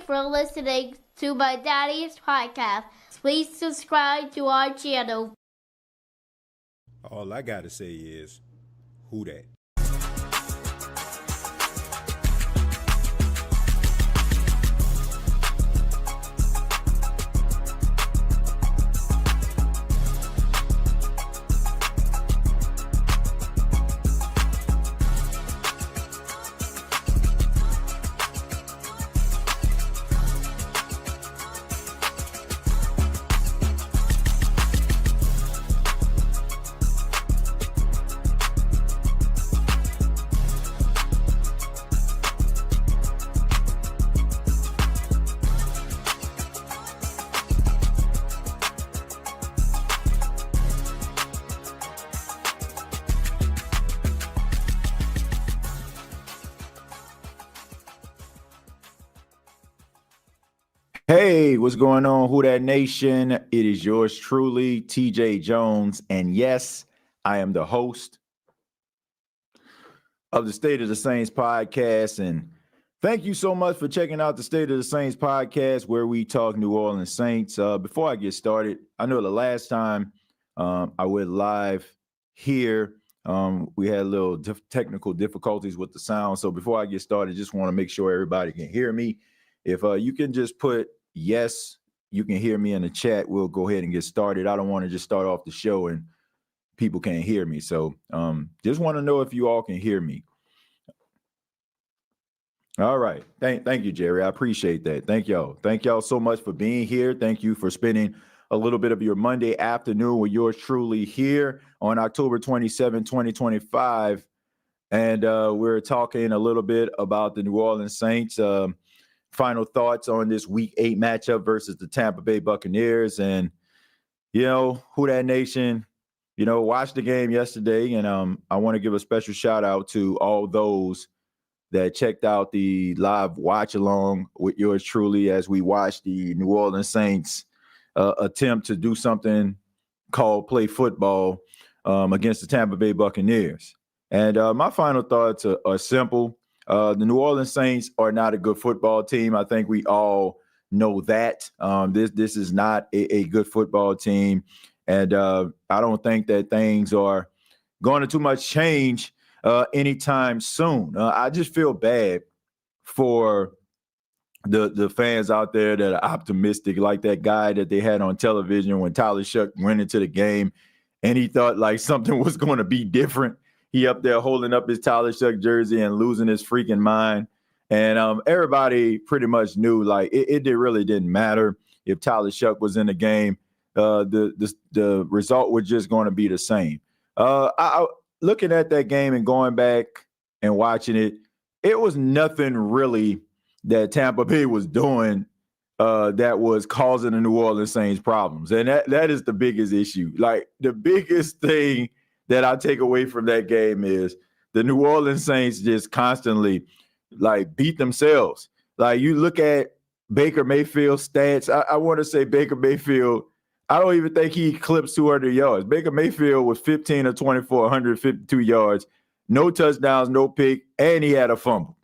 for listening to my daddy's podcast. Please subscribe to our channel. All I gotta say is, who dat? Hey, what's going on, Who Dat Nation? It is yours truly, TJ Jones. And yes, I am the host of the State of the Saints podcast. And thank you so much for checking out the State of the Saints podcast, where we talk New Orleans Saints. Before I get started, I know the last time I went live here, we had a little technical difficulties with the sound. So before I get started, just want to make sure everybody can hear me. If you can just put yes, you can hear me in the chat, we'll go ahead and get started. I don't want to just start off the show and people can't hear me. So just want to know if you all can hear me. All right. Thank you, Jerry. I appreciate that. Thank y'all. Thank y'all so much for being here. Thank you for spending a little bit of your Monday afternoon with yours truly here on October 27, 2025. And we're talking a little bit about the New Orleans Saints. Final thoughts on this Week 8 matchup versus the Tampa Bay Buccaneers. And, Who Dat Nation, watched the game yesterday. And I want to give a special shout out to all those that checked out the live watch along with yours truly as we watched the New Orleans Saints attempt to do something called play football against the Tampa Bay Buccaneers. And my final thoughts are simple. The New Orleans Saints are not a good football team. I think we all know that. This is not a good football team. And I don't think that things are going to too much change anytime soon. I just feel bad for the fans out there that are optimistic, like that guy that they had on television when Tyler Shough went into the game and he thought like something was going to be different. He up there holding up his Tyler Shough jersey and losing his freaking mind. And everybody pretty much knew like it really didn't matter if Tyler Shough was in the game. The result was just going to be the same. I looking at that game and going back and watching it, it was nothing really that Tampa Bay was doing that was causing the New Orleans Saints problems. And that is the biggest issue. Like the biggest thing that I take away from that game is the New Orleans Saints just constantly like beat themselves. Like you look at Baker Mayfield's stats. I want to say Baker Mayfield, I don't even think he eclipsed 200 yards. Baker Mayfield was 15 of 24, 152 yards, no touchdowns, no pick, and he had a fumble,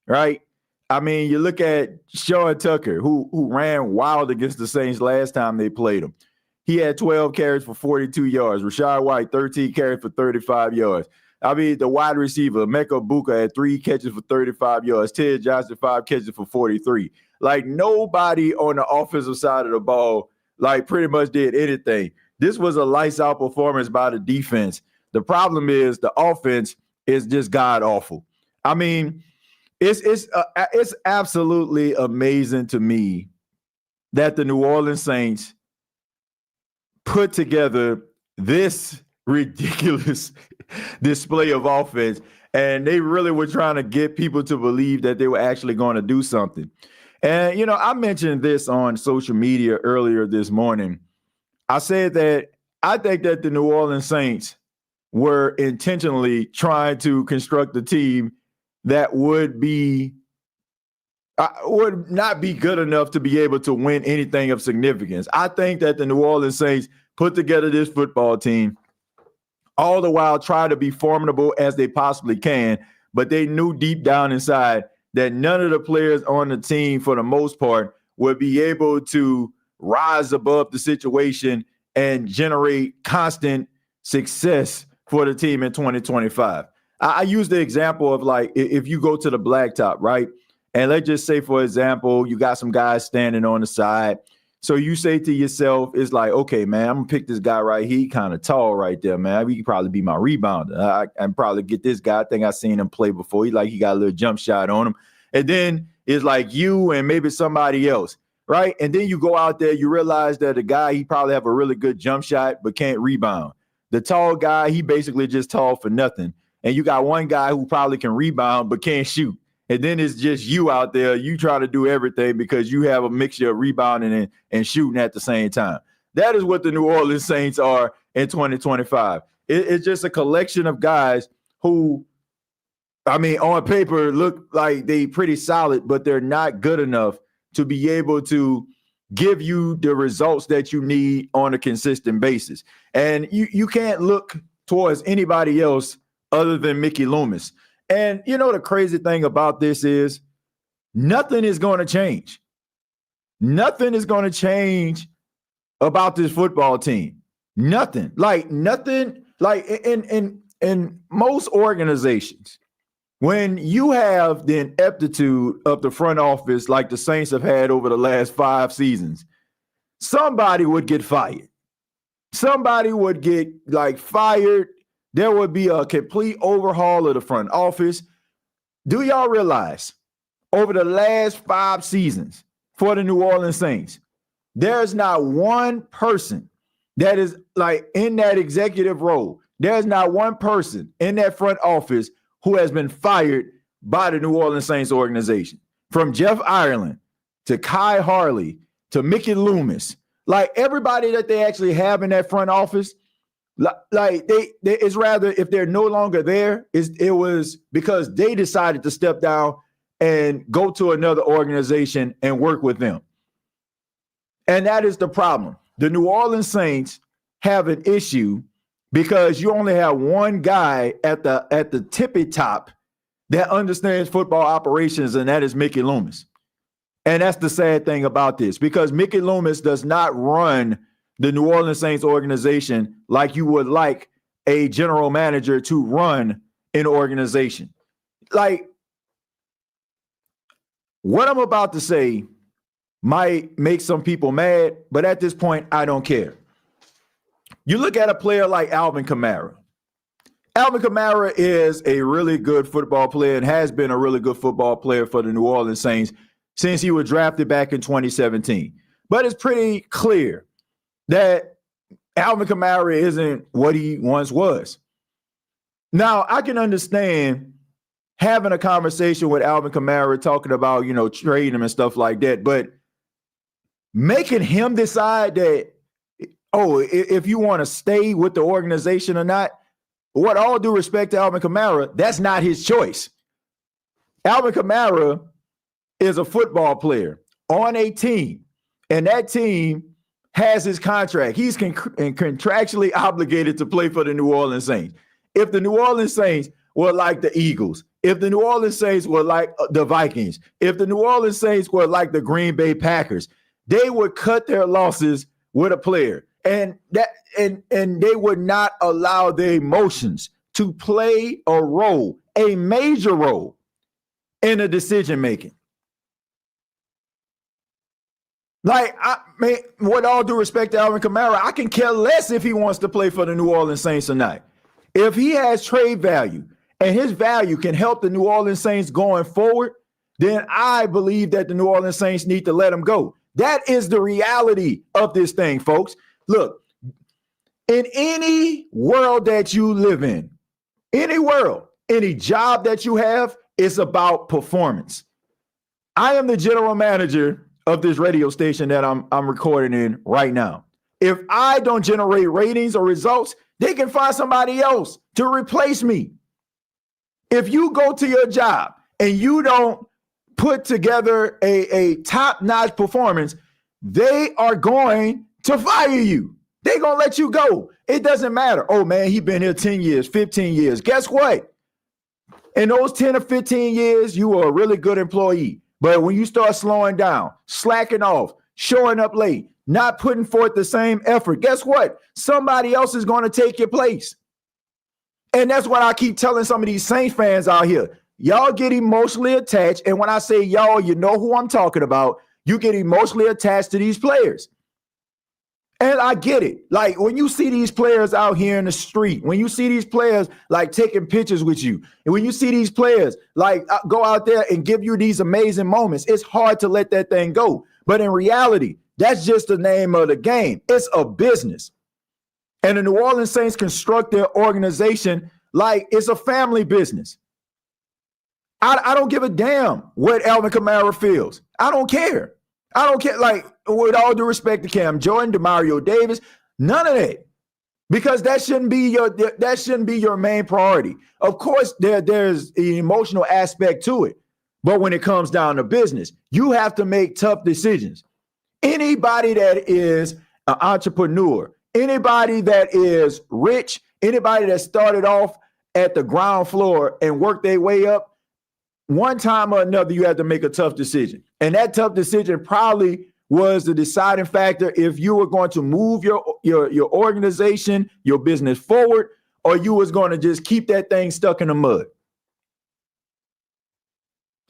right? I mean, you look at Sean Tucker, who ran wild against the Saints last time they played him. He had 12 carries for 42 yards. Rashad White, 13 carries for 35 yards. I mean, the wide receiver, Emeka Egbuka, had 3 catches for 35 yards. Ted Johnson, 5 catches for 43. Like, nobody on the offensive side of the ball, like, pretty much did anything. This was a lights-out performance by the defense. The problem is the offense is just god-awful. I mean, it's absolutely amazing to me that the New Orleans Saints put together this ridiculous display of offense, and they really were trying to get people to believe that they were actually going to do something. And, I mentioned this on social media earlier this morning. I said that I think that the New Orleans Saints were intentionally trying to construct a team that would not be good enough to be able to win anything of significance. I think that the New Orleans Saints put together this football team, all the while try to be formidable as they possibly can, but they knew deep down inside that none of the players on the team, for the most part, would be able to rise above the situation and generate constant success for the team in 2025. I use the example of, like, if you go to the blacktop, right? And let's just say, for example, you got some guys standing on the side. So you say to yourself, it's like, okay, man, I'm going to pick this guy right here. He kind of tall right there, man. He could probably be my rebounder. I can probably get this guy. I think I've seen him play before. He got a little jump shot on him. And then it's like you and maybe somebody else, right? And then you go out there, you realize that the guy, he probably have a really good jump shot but can't rebound. The tall guy, he basically just tall for nothing. And you got one guy who probably can rebound but can't shoot. And then it's just you out there. You try to do everything because you have a mixture of rebounding and shooting at the same time. That is what the New Orleans Saints are in 2025. It's just a collection of guys who, I mean, on paper look like they pretty solid, but they're not good enough to be able to give you the results that you need on a consistent basis. And you can't look towards anybody else other than Mickey Loomis. And you know, the crazy thing about this is nothing is going to change. Nothing is going to change about this football team. Nothing. Like in most organizations, when you have the ineptitude of the front office like the Saints have had over the last 5 seasons, somebody would get fired. Somebody would get fired. There would be a complete overhaul of the front office. Do y'all realize over the last 5 seasons for the New Orleans Saints, there's not one person that is in that executive role. There's not one person in that front office who has been fired by the New Orleans Saints organization. From Jeff Ireland to Kai Harley to Mickey Loomis, everybody that they actually have in that front office, it's rather, if they're no longer there, it was because they decided to step down and go to another organization and work with them. And that is the problem. The New Orleans Saints have an issue because you only have one guy at the tippy top that understands football operations, and that is Mickey Loomis. And that's the sad thing about this, because Mickey Loomis does not run the New Orleans Saints organization like you would like a general manager to run an organization. What I'm about to say might make some people mad, but at this point, I don't care. You look at a player like Alvin Kamara. Alvin Kamara is a really good football player and has been a really good football player for the New Orleans Saints since he was drafted back in 2017. But it's pretty clear that Alvin Kamara isn't what he once was. Now, I can understand having a conversation with Alvin Kamara, talking about, trading him and stuff like that, but making him decide that, if you want to stay with the organization or not, what all due respect to Alvin Kamara, that's not his choice. Alvin Kamara is a football player on a team, and that team has his contract. He's contractually obligated to play for the New Orleans Saints. If the New Orleans Saints were like the Eagles, if the New Orleans Saints were like the Vikings, if the New Orleans Saints were like the Green Bay Packers, they would cut their losses with a player. And they would not allow their emotions to play a role, a major role, in the decision making. With all due respect to Alvin Kamara, I can care less if he wants to play for the New Orleans Saints or not. If he has trade value and his value can help the New Orleans Saints going forward, then I believe that the New Orleans Saints need to let him go. That is the reality of this thing, folks. Look, in any world that you live in, any world, any job that you have, it's about performance. I am the general manager of this radio station that I'm recording in right now. If I don't generate ratings or results, they can find somebody else to replace me. If you go to your job and you don't put together a top-notch performance, they are going to fire you. They're going to let you go. It doesn't matter. Oh, man, he's been here 10 years, 15 years. Guess what? In those 10 or 15 years, you were a really good employee. But when you start slowing down, slacking off, showing up late, not putting forth the same effort, guess what? Somebody else is going to take your place. And that's what I keep telling some of these Saints fans out here. Y'all get emotionally attached. And when I say y'all, you know who I'm talking about. You get emotionally attached to these players. And I get it. Like when you see these players out here in the street, when you see these players like taking pictures with you, and when you see these players like go out there and give you these amazing moments, it's hard to let that thing go. But in reality, that's just the name of the game. It's a business. And the New Orleans Saints construct their organization like it's a family business. I don't give a damn what Alvin Kamara feels. I don't care. I don't care. Like, with all due respect to Cam Jordan, DeMario Davis, none of that. Because that shouldn't be your main priority. Of course, there's an emotional aspect to it. But when it comes down to business, you have to make tough decisions. Anybody that is an entrepreneur, anybody that is rich, anybody that started off at the ground floor and worked their way up, one time or another, you have to make a tough decision. And that tough decision probably was the deciding factor if you were going to move your organization, your business forward, or you was going to just keep that thing stuck in the mud.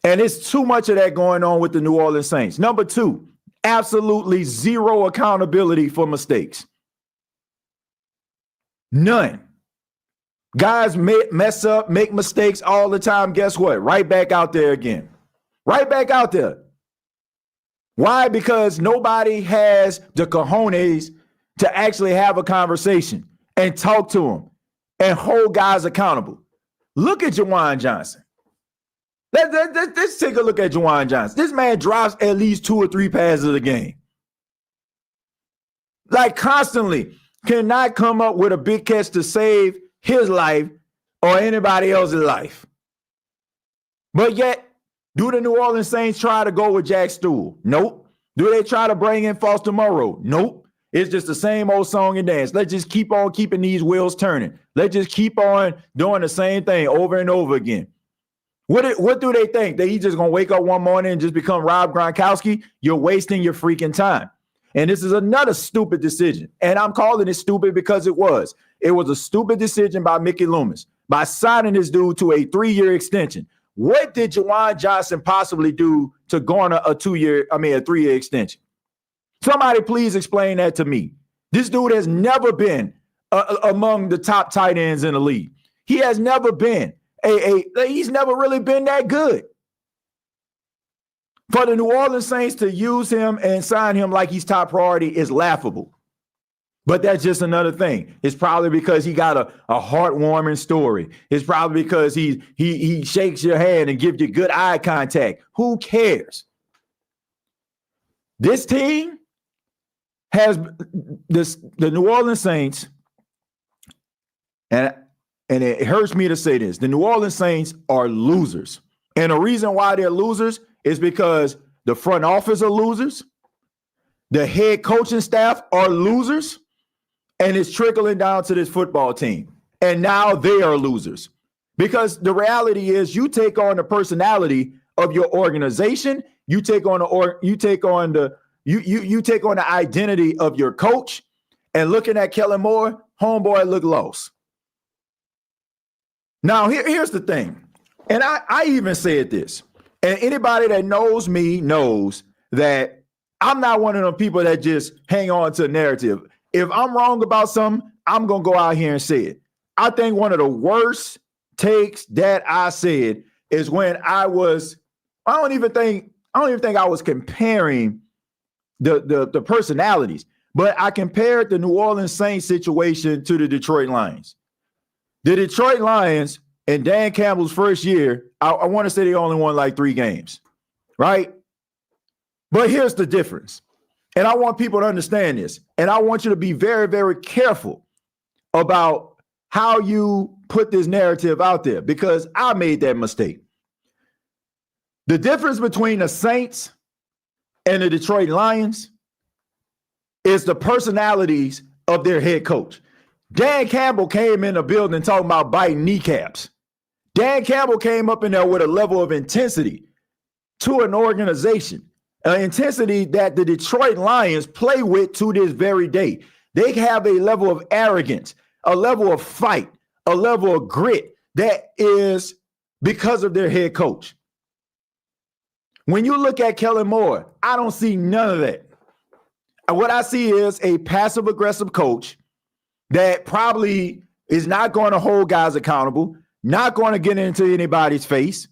And it's too much of that going on with the New Orleans Saints. Number two, absolutely zero accountability for mistakes. None. Guys mess up, make mistakes all the time. Guess what? Right back out there again. Right back out there. Why? Because nobody has the cojones to actually have a conversation and talk to them and hold guys accountable. Look at Juwan Johnson. Let's take a look at Juwan Johnson. This man drops at least 2 or 3 passes a game. Like constantly. Cannot come up with a big catch to save his life or anybody else's life. But yet, do the New Orleans Saints try to go with Jack Stool? Nope. Do they try to bring in Foster Moreau? Nope. It's just the same old song and dance. Let's just keep on keeping these wheels turning. Let's just keep on doing the same thing over and over again. What do they think? That he's just going to wake up one morning and just become Rob Gronkowski? You're wasting your freaking time. And this is another stupid decision. And I'm calling it stupid because it was. It was a stupid decision by Mickey Loomis by signing this dude to a 3-year extension. What did Juwan Johnson possibly do to garner a 3-year extension? Somebody please explain that to me. This dude has never been among the top tight ends in the league. He has never been he's never really been that good. For the New Orleans Saints to use him and sign him like he's top priority is laughable. But that's just another thing. It's probably because he got a heartwarming story. It's probably because he shakes your hand and gives you good eye contact. Who cares? This team has the New Orleans Saints, and it hurts me to say this, the New Orleans Saints are losers. And the reason why they're losers is because the front office are losers, the head coaching staff are losers, and it's trickling down to this football team. And now they are losers. Because the reality is you take on the personality of your organization, you take on the identity of your coach, and looking at Kellen Moore, homeboy look lost. Now, here's the thing. And I even said this. And anybody that knows me knows that I'm not one of them people that just hang on to a narrative. If I'm wrong about something, I'm going to go out here and say it. I think one of the worst takes that I said is when I don't even think I was comparing the personalities, but I compared the New Orleans Saints situation to the Detroit Lions. The Detroit Lions in Dan Campbell's first year, I want to say they only won like 3 games, right? But here's the difference. And I want people to understand this. And I want you to be very, very careful about how you put this narrative out there, because I made that mistake. The difference between the Saints and the Detroit Lions is the personalities of their head coach. Dan Campbell came in the building talking about biting kneecaps. Dan Campbell came up in there with a level of intensity to an organization, an intensity that the Detroit Lions play with to this very day. They have a level of arrogance, a level of fight, a level of grit that is because of their head coach. When you look at Kellen Moore, I don't see none of that. What I see is a passive-aggressive coach that probably is not going to hold guys accountable, not going to get into anybody's face.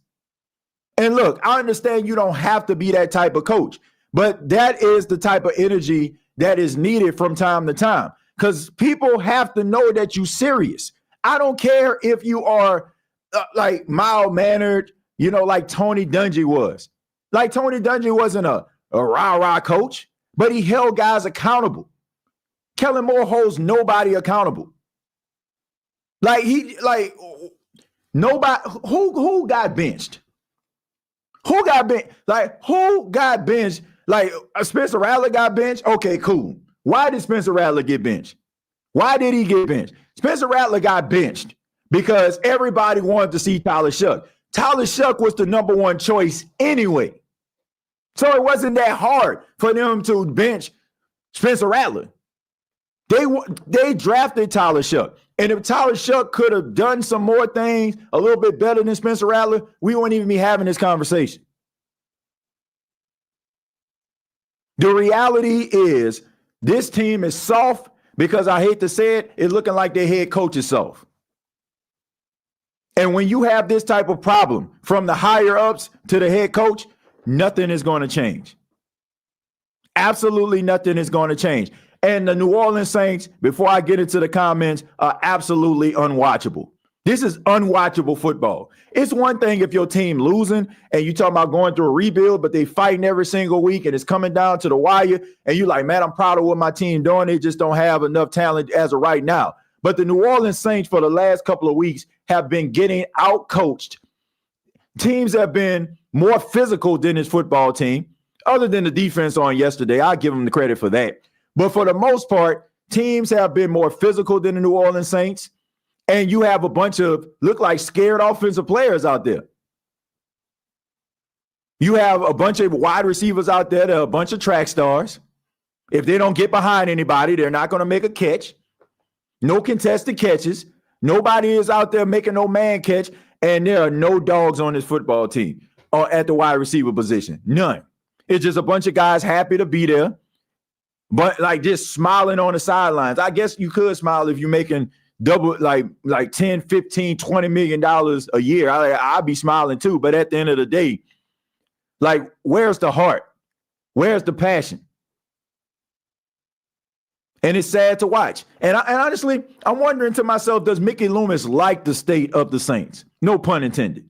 And look, I understand you don't have to be that type of coach, but that is the type of energy that is needed from time to time, because people have to know that you're serious. I don't care if you are like mild-mannered, like Tony Dungy was. Like Tony Dungy wasn't a rah-rah coach, but he held guys accountable. Kellen Moore holds nobody accountable. Nobody who got benched? Who got benched? Who got benched? Spencer Rattler got benched? Okay, cool. Why did Spencer Rattler get benched? Why did he get benched? Spencer Rattler got benched because everybody wanted to see Tyler Shough. Tyler Shough was the number one choice anyway. So it wasn't that hard for them to bench Spencer Rattler. They drafted Tyler Shough. And if Tyler Shough could have done some more things a little bit better than Spencer Rattler, we wouldn't even be having this conversation. The reality is this team is soft because, I hate to say it, it's looking like their head coach is soft. And when you have this type of problem from the higher ups to the head coach, nothing is going to change. Absolutely nothing is going to change. And the New Orleans Saints, before I get into the comments, are absolutely unwatchable. This is unwatchable football. It's one thing if your team losing and you talking about going through a rebuild, but they fighting every single week and it's coming down to the wire and you're like, man, I'm proud of what my team doing. They just don't have enough talent as of right now. But the New Orleans Saints for the last couple of weeks have been getting out-coached. Teams have been more physical than this football team, other than the defense on yesterday. I give them the credit for that. But for the most part, teams have been more physical than the New Orleans Saints. And you have a bunch of look like scared offensive players out there. You have a bunch of wide receivers out there that are a bunch of track stars. If they don't get behind anybody, they're not going to make a catch. No contested catches. Nobody is out there making no man catch. And there are no dogs on this football team or at the wide receiver position. None. It's just a bunch of guys happy to be there, but just smiling on the sidelines. I guess you could smile if you're making double, like 10, 15, $20 million a year. I'd be smiling too. But at the end of the day, where's the heart? Where's the passion? And it's sad to watch. And honestly, I'm wondering to myself, does Mickey Loomis like the state of the Saints? No pun intended.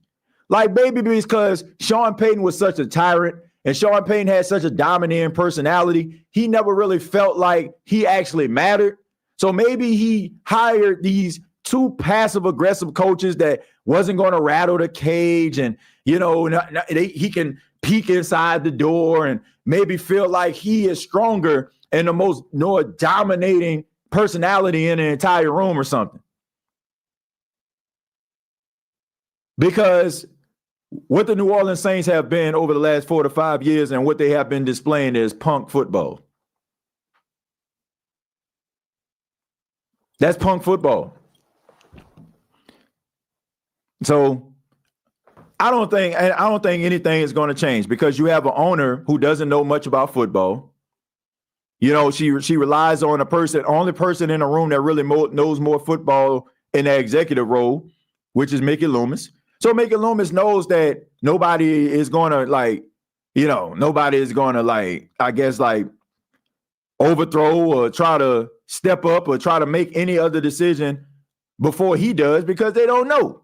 Maybe because Sean Payton was such a tyrant and Sean Payton had such a dominating personality, he never really felt like he actually mattered. So maybe he hired these two passive-aggressive coaches that wasn't going to rattle the cage and, he can peek inside the door and maybe feel like he is stronger and the most dominating personality in the entire room or something. Because what the New Orleans Saints have been over the last 4 to 5 years and what they have been displaying is punk football. That's punk football. So I don't think anything is going to change because you have an owner who doesn't know much about football. She relies on only person in the room that really knows more football in that executive role, which is Mickey Loomis. So Mickey Loomis knows that nobody is going to overthrow or try to step up or try to make any other decision before he does because they don't know.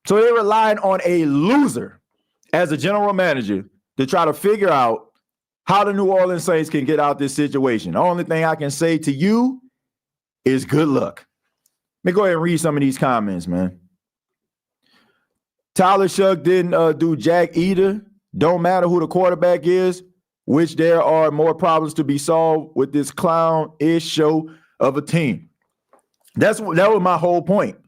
So they're relying on a loser as a general manager to try to figure out how the New Orleans Saints can get out this situation. The only thing I can say to you is good luck. Let me go ahead and read some of these comments, man. Tyler Shough didn't do jack either. Don't matter who the quarterback is, which there are more problems to be solved with this clown-ish show of a team. That was my whole point.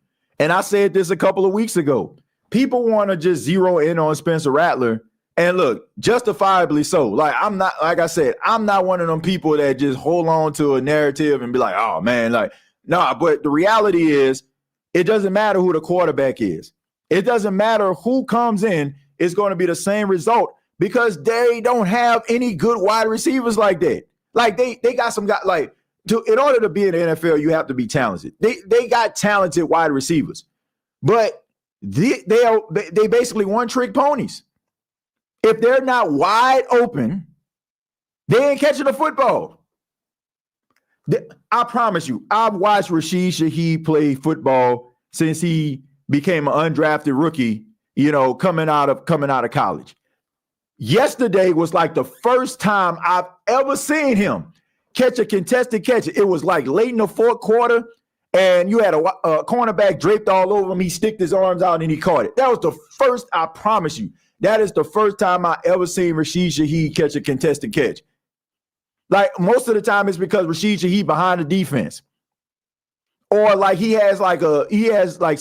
And I said this a couple of weeks ago. people want to just zero in on Spencer Rattler. And look, justifiably so. Like I said, I'm not one of them people that just hold on to a narrative and be like, oh man, like, nah, but the reality is it doesn't matter who the quarterback is. It doesn't matter who comes in, it's going to be the same result because they don't have any good wide receivers like that. Like they got some guys like in order to be in the NFL, you have to be talented. They got talented wide receivers, but they basically one-trick ponies. If they're not wide open, they ain't catching the football. I promise you, I've watched Rashid Shaheed play football since he became an undrafted rookie, coming out of college. Yesterday was like the first time I've ever seen him catch a contested catch. It was like late in the fourth quarter, and you had a cornerback draped all over him. He sticked his arms out and he caught it. That was the first, I promise you, that is the first time I ever seen Rashid Shaheed catch a contested catch. Like most of the time it's because Rashid Shaheed behind the defense. Or like he has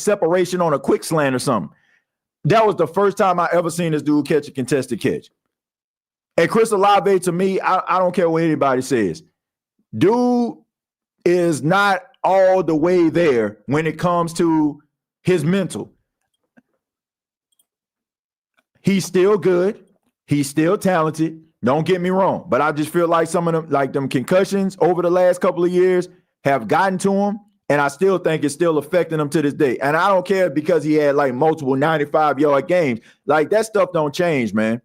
separation on a quick slant or something. That was the first time I ever seen this dude catch a contested catch. And Chris Olave, to me, I don't care what anybody says. Dude is not all the way there when it comes to his mental. He's still good. He's still talented. Don't get me wrong. But I just feel like some of them, like them concussions over the last couple of years have gotten to him. And I still think it's still affecting him to this day. And I don't care because he had like multiple 95-yard games. Like that stuff don't change, man.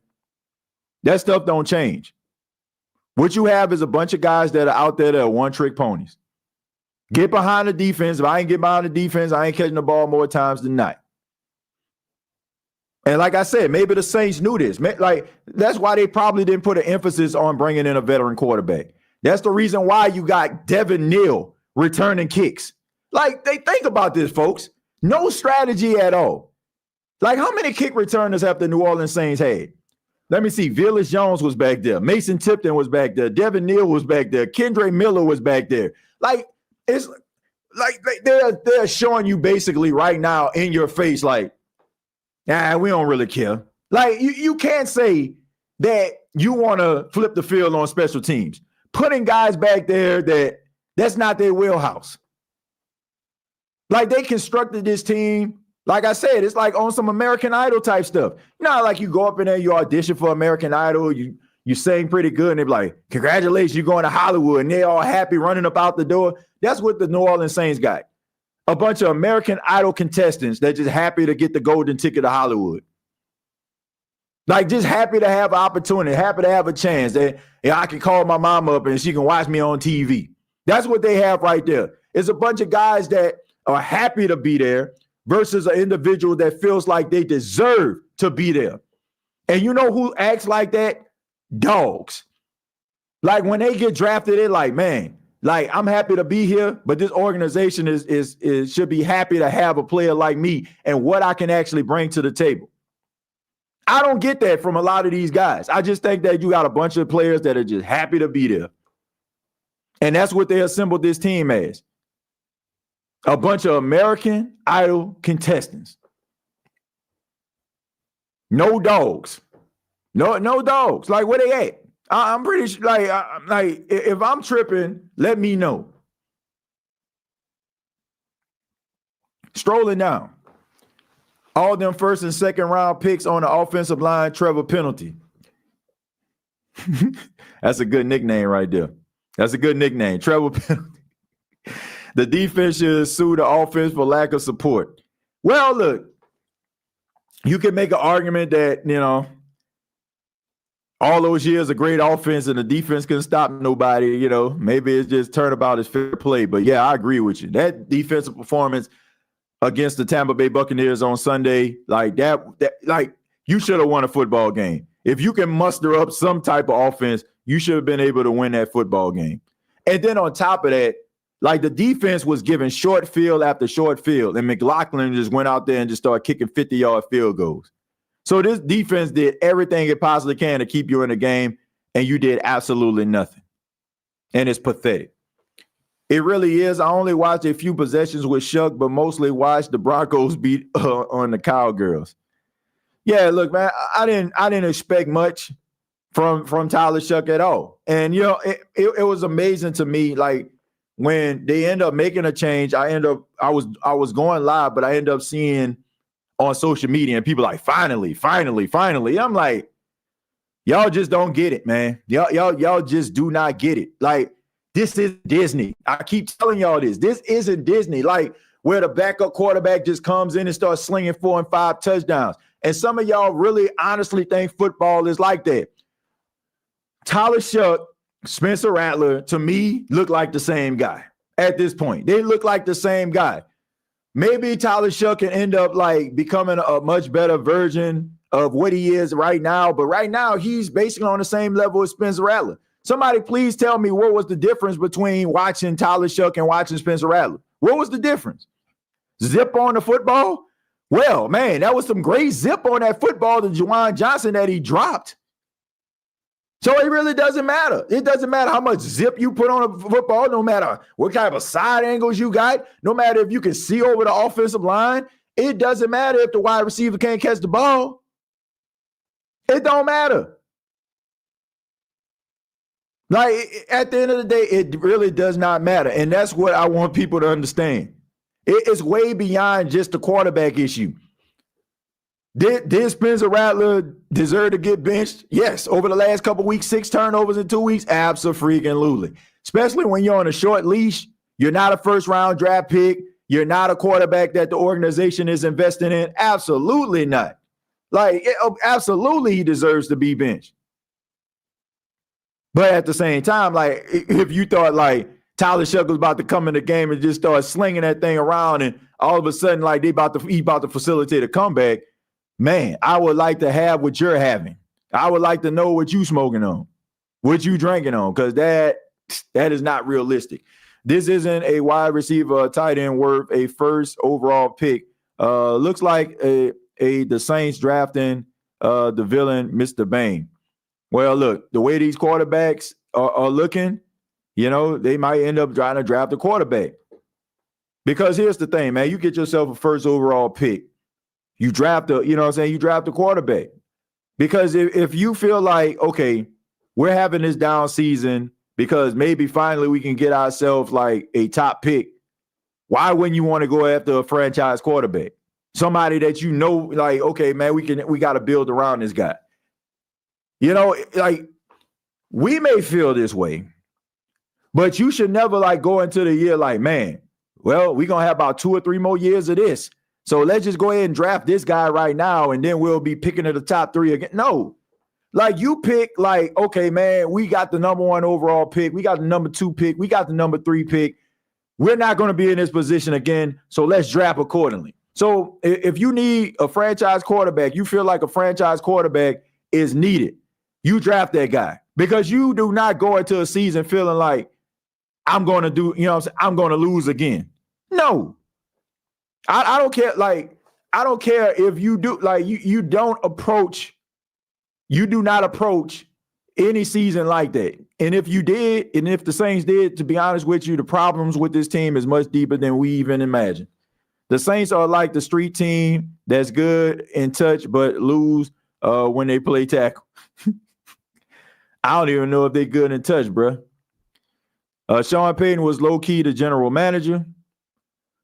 That stuff don't change. What you have is a bunch of guys that are out there that are one-trick ponies. Get behind the defense. If I ain't get behind the defense, I ain't catching the ball more times than not. And like I said, maybe the Saints knew this. Like that's why they probably didn't put an emphasis on bringing in a veteran quarterback. That's the reason why you got Devin Neal returning kicks. Like they think about this, folks. No strategy at all. Like how many kick returners have the New Orleans Saints had? Let me see. Velus Jones was back there. Mason Tipton was back there. Devin Neal was back there. Kendre Miller was back there. Like it's like they're showing you basically right now in your face, like, we don't really care. Like you can't say that you want to flip the field on special teams. Putting guys back there that's not their wheelhouse. Like they constructed this team. Like I said, it's like on some American Idol type stuff. Like you go up in there, you audition for American Idol, you sing pretty good, and they're like, congratulations, you're going to Hollywood, and they're all happy running up out the door. That's what the New Orleans Saints got. A bunch of American Idol contestants that just happy to get the golden ticket to Hollywood. Like just happy to have an opportunity, happy to have a chance that I can call my mom up and she can watch me on TV. That's what they have right there. It's a bunch of guys that are happy to be there versus an individual that feels like they deserve to be there. And you know who acts like that? Dogs. Like when they get drafted, they're like, man, like I'm happy to be here, but this organization is should be happy to have a player like me and what I can actually bring to the table. I don't get that from a lot of these guys. I just think that you got a bunch of players that are just happy to be there. And that's what they assembled this team as. A bunch of American Idol contestants. No dogs. No dogs. Like where they at? I'm pretty sure, like if I'm tripping, let me know. Strolling down. All them first and second round picks on the offensive line, Trevor penalty. That's a good nickname right there. That's a good nickname, Trevor penalty. The defense should sue the offense for lack of support. Well, look, you can make an argument that, all those years of great offense and the defense couldn't stop nobody, maybe it's just turnabout is fair play. But yeah, I agree with you. That defensive performance against the Tampa Bay Buccaneers on Sunday, like that like you should have won a football game. If you can muster up some type of offense, you should have been able to win that football game. And then on top of that, like the defense was given short field after short field, and McLaughlin just went out there and just started kicking 50-yard field goals. So this defense did everything it possibly can to keep you in the game, and you did absolutely nothing. And it's pathetic. It really is. I only watched a few possessions with Shough, but mostly watched the Broncos beat on the Cowgirls. Yeah, look, man, I didn't expect much from Tyler Shough at all. And it was amazing to me, like when they end up making a change. I was going live, but I end up seeing on social media and people like, finally. I'm like, y'all just don't get it, man. Y'all just do not get it. Like, this is Disney. I keep telling y'all this. This isn't Disney. Like, where the backup quarterback just comes in and starts slinging 4 and 5 touchdowns. And some of y'all really honestly think football is like that. Tyler Shough, Spencer Rattler, to me, look like the same guy at this point. They look like the same guy. Maybe Tyler Shough can end up like becoming a much better version of what he is right now. But right now, he's basically on the same level as Spencer Rattler. Somebody please tell me what was the difference between watching Tyler Shough and watching Spencer Rattler. What was the difference? Zip on the football? Well, man, that was some great zip on that football to Juwan Johnson that he dropped. So it really doesn't matter. It doesn't matter how much zip you put on a football, no matter what kind of side angles you got, no matter if you can see over the offensive line. It doesn't matter if the wide receiver can't catch the ball. It don't matter. Like, at the end of the day, it really does not matter. And that's what I want people to understand. It's way beyond just the quarterback issue. Did Spencer Rattler deserve to get benched? Yes. Over the last couple of weeks, 6 turnovers in 2 weeks? Absolutely. Especially when you're on a short leash. You're not a first-round draft pick. You're not a quarterback that the organization is investing in. Absolutely not. Like, absolutely he deserves to be benched. But at the same time, like, if you thought like Tyler Shough was about to come in the game and just start slinging that thing around and all of a sudden like he about to facilitate a comeback, man, I would like to have what you're having. I would like to know what you smoking on, what you drinking on, because that is not realistic. This isn't a wide receiver or tight end worth a first overall pick. Looks like the Saints drafting the villain, Mr. Bane. Well, look, the way these quarterbacks are looking, they might end up trying to draft a quarterback. Because here's the thing, man, you get yourself a first overall pick. You draft you draft a quarterback. Because if you feel like, okay, we're having this down season because maybe finally we can get ourselves like a top pick, why wouldn't you want to go after a franchise quarterback? Somebody that like, okay, man, we got to build around this guy. Like, we may feel this way, but you should never like go into the year like, man, well, we're going to have about 2 or 3 more years of this. So let's just go ahead and draft this guy right now, and then we'll be picking at the top 3 again. No, like you pick like, okay, man, we got the number 1 overall pick. We got the number 2 pick. We got the number 3 pick. We're not going to be in this position again. So let's draft accordingly. So if you need a franchise quarterback, you feel like a franchise quarterback is needed, you draft that guy, because you do not go into a season feeling like I'm going to I'm going to lose again. No, I don't care. Like, I don't care if you do, like, you do not approach any season like that. And if you did, and if the Saints did, to be honest with you, the problems with this team is much deeper than we even imagine. The Saints are like the street team that's good in touch, but lose when they play tackle. I don't even know if they're good in touch, bro. Sean Payton was low-key the general manager.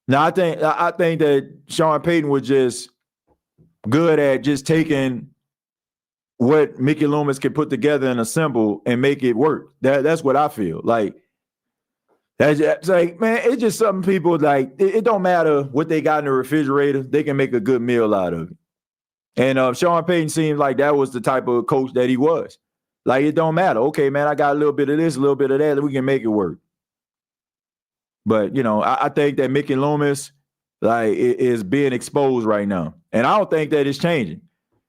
Now, I think that Sean Payton was just good at just taking what Mickey Loomis can put together and assemble and make it work. That's what I feel. Like, that's like, man, it's just something people like, it don't matter what they got in the refrigerator. They can make a good meal out of it. And Sean Payton seemed like that was the type of coach that he was. Like, it don't matter. Okay, man, I got a little bit of this, a little bit of that. We can make it work. But, I think that Mickey Loomis, like, is being exposed right now. And I don't think that it's changing.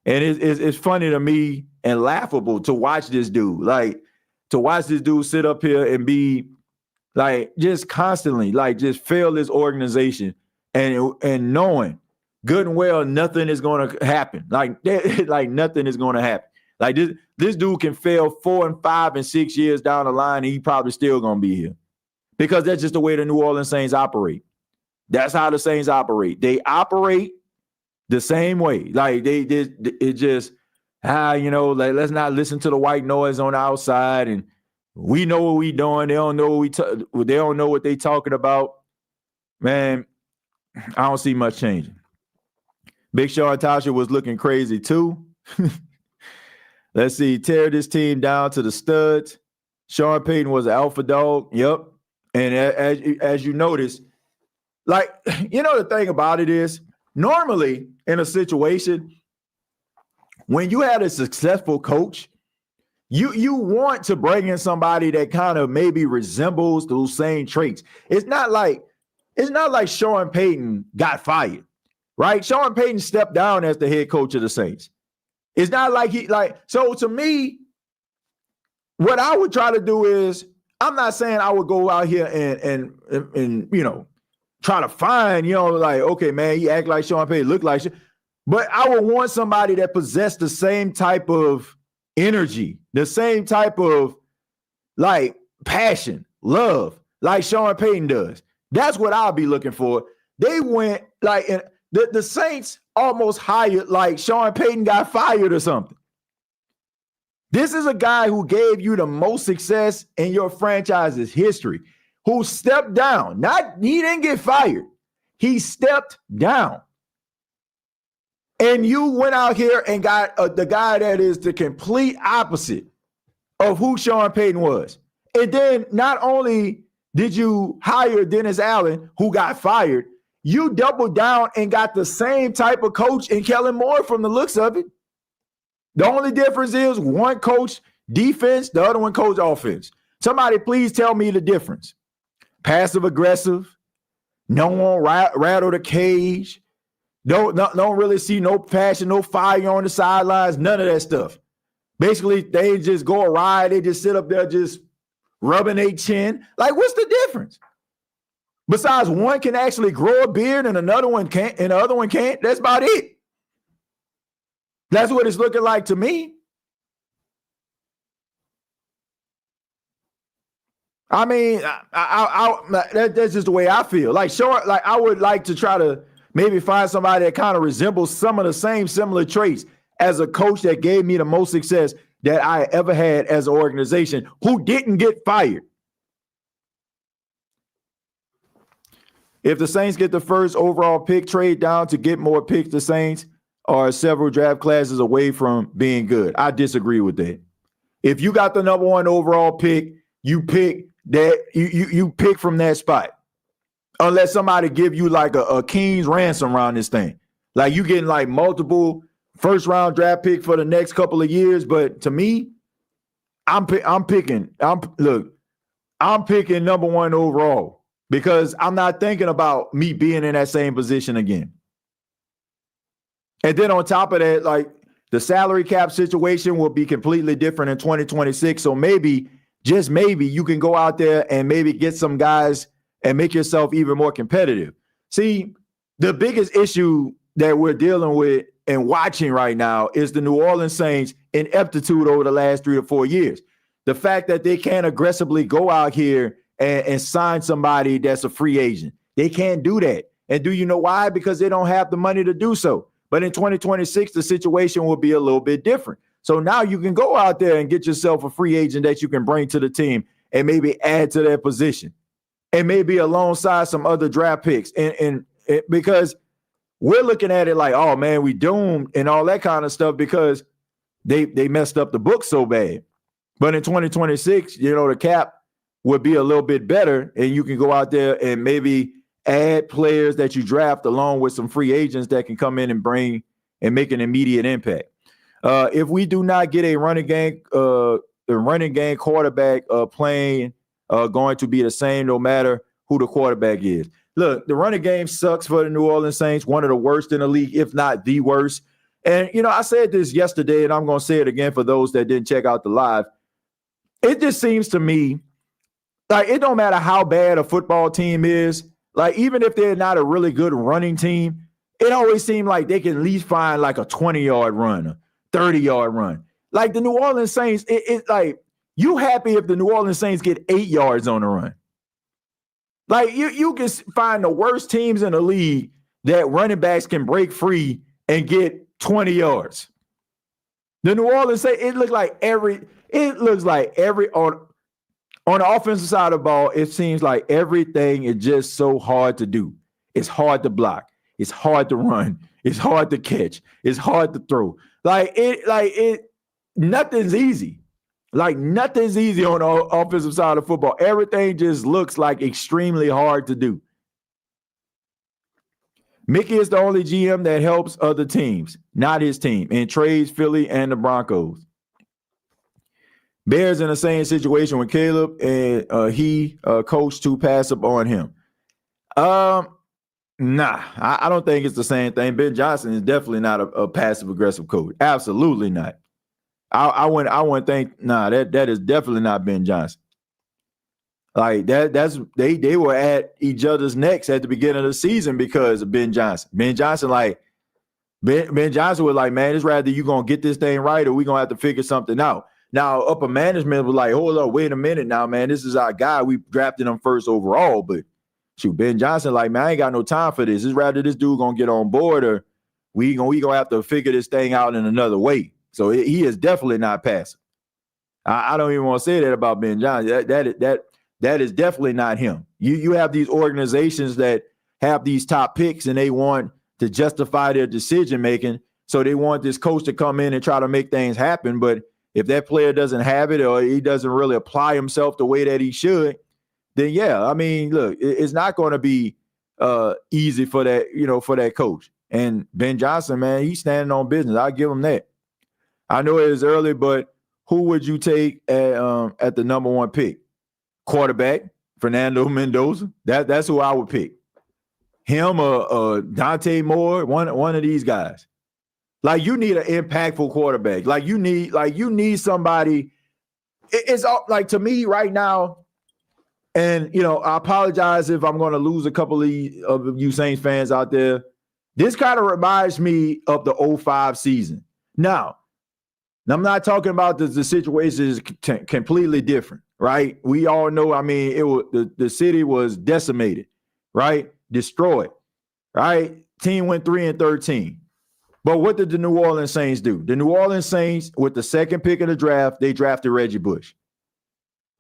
And it's funny to me and laughable to watch this dude. Like, to watch this dude sit up here and be, like, just constantly, like, just fail this organization and knowing good and well nothing is going to happen. Like nothing is going to happen. Like, this dude can fail 4 and 5 and 6 years down the line, and he probably still going to be here because that's just the way the New Orleans Saints operate. That's how the Saints operate. They operate the same way. Like it just, like, let's not listen to the white noise on the outside, and we know what we doing. They don't know they don't know what they talking about. Man, I don't see much changing. Big Sean Tasha was looking crazy too. Let's see. Tear this team down to the studs. Sean Payton was an alpha dog. Yep. And as you notice, like, the thing about it is, normally in a situation, when you had a successful coach, you want to bring in somebody that kind of maybe resembles those same traits. It's not like Sean Payton got fired, right? Sean Payton stepped down as the head coach of the Saints. It's not like so to me, what I would try to do is, I'm not saying I would go out here and try to find, like, okay, man, he act like Sean Payton, look like, but I would want somebody that possessed the same type of energy, the same type of like passion, love, like Sean Payton does. That's what I'll be looking for. They went like, the Saints almost hired like Sean Payton got fired or something. This is a guy who gave you the most success in your franchise's history, who stepped down. He didn't get fired. He stepped down. And you went out here and got the guy that is the complete opposite of who Sean Payton was. And then not only did you hire Dennis Allen, who got fired, you doubled down and got the same type of coach in Kellen Moore from the looks of it. The only difference is one coach defense, the other one coach offense. Somebody please tell me the difference. Passive aggressive, no one rattle the cage, don't really see no passion, no fire on the sidelines, none of that stuff. Basically, they just go a ride, they just sit up there just rubbing their chin. Like, what's the difference? Besides, one can actually grow a beard and another one can't, and the other one can't. That's about it. That's what it's looking like to me. I mean, that's just the way I feel. Like, sure, like I would like to try to maybe find somebody that kind of resembles some of the same similar traits as a coach that gave me the most success that I ever had as an organization, who didn't get fired. If the Saints get the first overall pick, trade down to get more picks, the Saints are several draft classes away from being good. I disagree with that. If you got the number one overall pick, you pick that you pick from that spot. Unless somebody give you like a king's ransom around this thing. Like, you getting like multiple first round draft pick for the next couple of years. But to me, I'm picking number one overall, because I'm not thinking about me being in that same position again. And then on top of that, like, the salary cap situation will be completely different in 2026. So maybe, just maybe, you can go out there and maybe get some guys and make yourself even more competitive. See, the biggest issue that we're dealing with and watching right now is the New Orleans Saints' ineptitude over the last 3 to 4 years. The fact that they can't aggressively go out here and sign somebody that's a free agent. They can't do that. And do you know why? Because they don't have the money to do so. But in 2026, the situation will be a little bit different. So now you can go out there and get yourself a free agent that you can bring to the team and maybe add to their position, and maybe alongside some other draft picks. And because we're looking at it like, oh man, we doomed and all that kind of stuff because they messed up the book so bad. But in 2026, the cap would be a little bit better, and you can go out there and maybe add players that you draft along with some free agents that can come in and bring and make an immediate impact. If we do not get a running game quarterback playing, going to be the same no matter who the quarterback is. Look, the running game sucks for the New Orleans Saints, one of the worst in the league, if not the worst. And, I said this yesterday, and I'm going to say it again for those that didn't check out the live. It just seems to me like it don't matter how bad a football team is. Like, even if they're not a really good running team, it always seems like they can at least find like a 20-yard run, a 30-yard run. Like the New Orleans Saints, it's like, you happy if the New Orleans Saints get 8 yards on the run. Like you can find the worst teams in the league that running backs can break free and get 20 yards. The New Orleans Saints, it looks like every on the offensive side of the ball, it seems like everything is just so hard to do. It's hard to block. It's hard to run. It's hard to catch. It's hard to throw. Nothing's easy. Like nothing's easy on the offensive side of football. Everything just looks like extremely hard to do. Mickey is the only GM that helps other teams, not his team, and trades Philly and the Broncos. Bears in the same situation with Caleb, and he coached to pass up on him. Nah, I don't think it's the same thing. Ben Johnson is definitely not a passive aggressive coach. Absolutely not. I wouldn't think. Nah, that is definitely not Ben Johnson. Like that's they were at each other's necks at the beginning of the season because of Ben Johnson. Ben Johnson was like, man, it's rather you gonna get this thing right or we gonna have to figure something out. Now, upper management was like, hold up, wait a minute now, man. This is our guy. We drafted him first overall, but shoot, Ben Johnson, like, man, I ain't got no time for this. It's rather this dude gonna get on board or we gonna have to figure this thing out in another way. So he is definitely not passive. I don't even want to say that about Ben Johnson. That is definitely not him. You have these organizations that have these top picks and they want to justify their decision making. So they want this coach to come in and try to make things happen. But if that player doesn't have it or he doesn't really apply himself the way that he should, then yeah, I mean, look, it's not going to be easy for that coach. And Ben Johnson, man, he's standing on business. I'll give him that. I know it is early, but who would you take at the number one pick? Quarterback, Fernando Mendoza. That's who I would pick. Him or Dante Moore, one of these guys. Like you need an impactful quarterback. Like you need somebody. It's like to me right now, and I apologize if I'm going to lose a couple of you Saints fans out there. This kind of reminds me of the 2005 season. Now, I'm not talking about the situation is completely different, right? We all know, I mean, the city was decimated, right? Destroyed, right? Team went 3-13. But what did the New Orleans Saints do? The New Orleans Saints, with the second pick of the draft, they drafted Reggie Bush.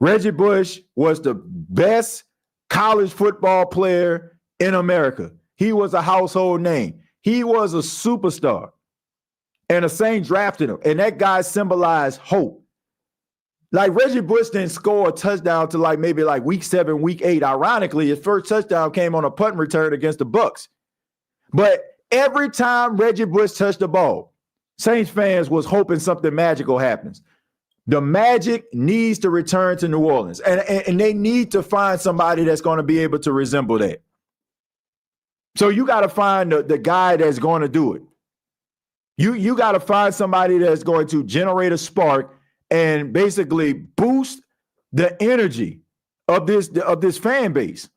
Reggie Bush was the best college football player in America. He was a household name. He was a superstar. And the Saints drafted him. And that guy symbolized hope. Like Reggie Bush didn't score a touchdown to maybe week 7, week 8. Ironically, his first touchdown came on a punt return against the Bucs. But every time Reggie Bush touched the ball, Saints fans was hoping something magical happens. The magic needs to return to New Orleans. And they need to find somebody that's going to be able to resemble that. So you got to find the guy that's going to do it. You got to find somebody that's going to generate a spark and basically boost the energy of this fan base.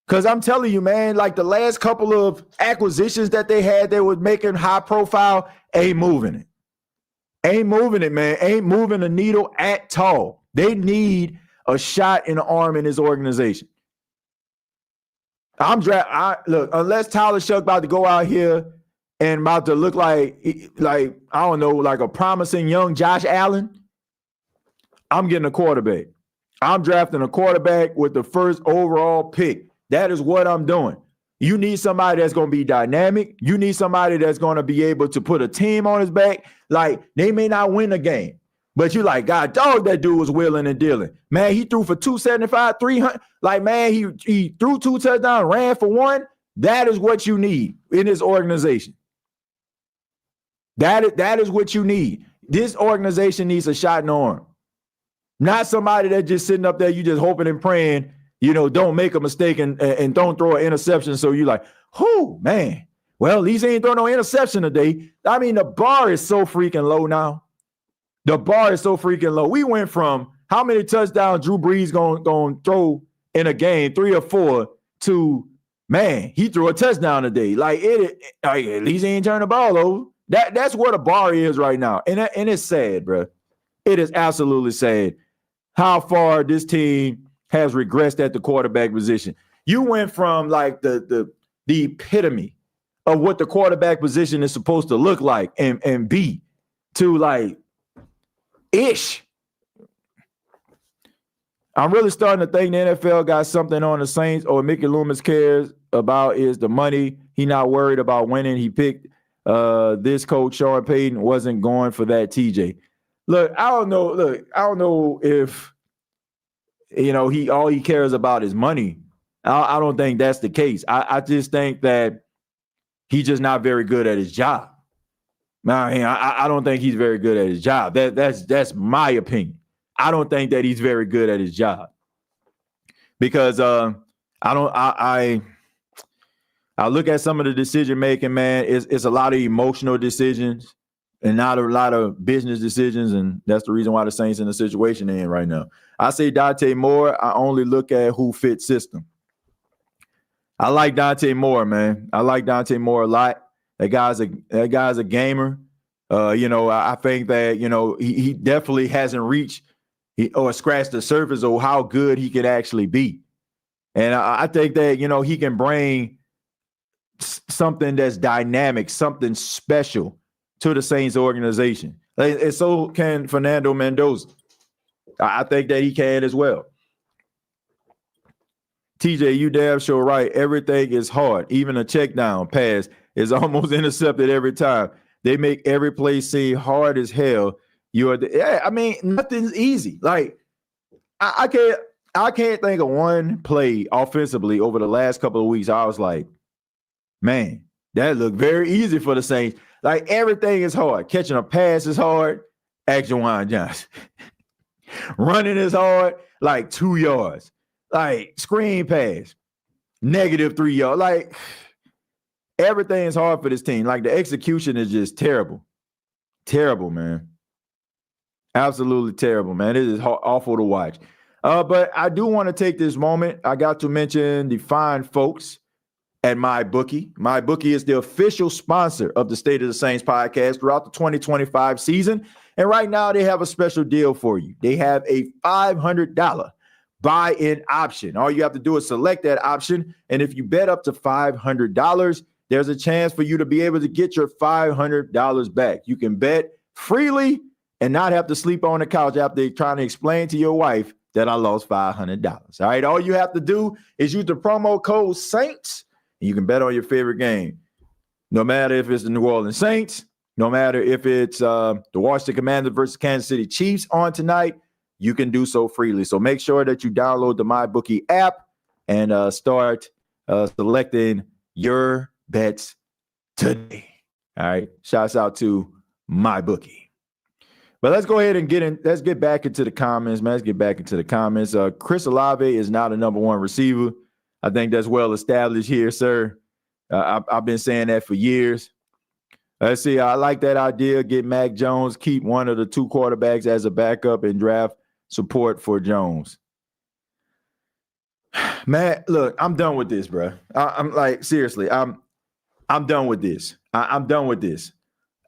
Because I'm telling you, man, like the last couple of acquisitions that they had that was making high profile, ain't moving it. Ain't moving it, man. Ain't moving the needle at all. They need a shot in the arm in this organization. Look, unless Tyler Shough about to go out here and about to look like I don't know, like a promising young Josh Allen, I'm getting a quarterback. I'm drafting a quarterback with the first overall pick. That is what I'm doing. You need somebody that's going to be dynamic. You need somebody that's going to be able to put a team on his back. Like, they may not win a game, but you like, God, dog, that dude was willing and dealing. Man, he threw for 275, 300. Like, man, he threw 2 touchdowns, ran for 1. That is what you need in this organization. That is what you need. This organization needs a shot in the arm. Not somebody that's just sitting up there, you just hoping and praying, don't make a mistake and don't throw an interception. So you're like, whoo, man. Well, at least he ain't throw no interception today. I mean, the bar is so freaking low now. The bar is so freaking low. We went from how many touchdowns Drew Brees going to throw in a game, 3 or 4, to, man, he threw a touchdown today. Like, at least he ain't turn the ball over. That's where the bar is right now. And it's sad, bro. It is absolutely sad how far this team has regressed at the quarterback position. You went from like the epitome of what the quarterback position is supposed to look like and be to like ish. I'm really starting to think the NFL got something on the Saints, or Mickey Loomis cares about is the money. He not worried about winning. He picked this coach, Sean Payton, wasn't going for that TJ. Look, I don't know if all he cares about is money. I don't think that's the case. I just think that he's just not very good at his job. I don't think he's very good at his job. That's my opinion. I don't think that he's very good at his job because I look at some of the decision making, man. It's a lot of emotional decisions and not a lot of business decisions, and that's the reason why the Saints in the situation they're in right now. I say Dante Moore. I only look at who fits system. I like Dante Moore, man. I like Dante Moore a lot. That guy's a gamer. I think that he definitely hasn't reached or scratched the surface of how good he can actually be. And I think that, he can bring something that's dynamic, something special to the Saints organization. And so can Fernando Mendoza. I think that he can as well. TJ, you damn sure right. Everything is hard. Even a check down pass is almost intercepted every time. They make every play seem hard as hell. Nothing's easy. Like I can't think of one play offensively over the last couple of weeks. I was like, man, that looked very easy for the Saints. Like everything is hard. Catching a pass is hard. Ask Juwan Johnson. Running is hard. Like 2 yards. Like screen pass, -3 yards. Like everything is hard for this team. Like the execution is just terrible. Terrible, man. Absolutely terrible, man. It is awful to watch. But I do want to take this moment. I got to mention the fine folks at MyBookie. MyBookie is the official sponsor of the State of the Saints podcast throughout the 2025 season. And right now they have a special deal for you. They have a $500 buy-in option. All you have to do is select that option. And if you bet up to $500, there's a chance for you to be able to get your $500 back. You can bet freely and not have to sleep on the couch after trying to explain to your wife that I lost $500. All right. All you have to do is use the promo code Saints and you can bet on your favorite game. No matter if it's the New Orleans Saints, no matter if it's the Washington Commanders versus Kansas City Chiefs on tonight, you can do so freely. So make sure that you download the MyBookie app and start selecting your bets today. All right. Shouts out to MyBookie. But let's go ahead and let's get back into the comments, man. Let's get back into the comments. Chris Olave is now the number one receiver. I think that's well established here, sir. I've been saying that for years. Let's see. I like that idea. Get Mac Jones, keep one of the two quarterbacks as a backup and draft support for Jones. Man, look, I'm done with this, bro. I'm like, seriously, I'm done with this. I'm done with this.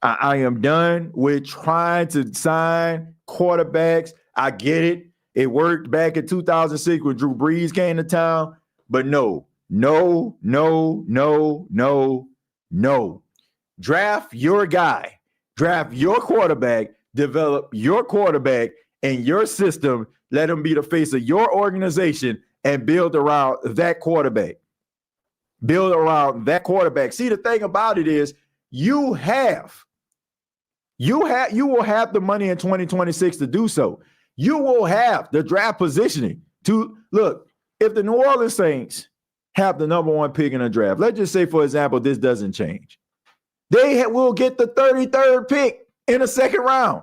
I am done with trying to sign quarterbacks. I get it. It worked back in 2006 when Drew Brees came to town. But no. Draft your guy. Draft your quarterback. Develop your quarterback and your system. Let him be the face of your organization and build around that quarterback. Build around that quarterback. See, the thing about it is you will have the money in 2026 to do so. You will have the draft positioning to look. If the New Orleans Saints have the number one pick in the draft, let's just say, for example, this doesn't change. They will get the 33rd pick in the second round.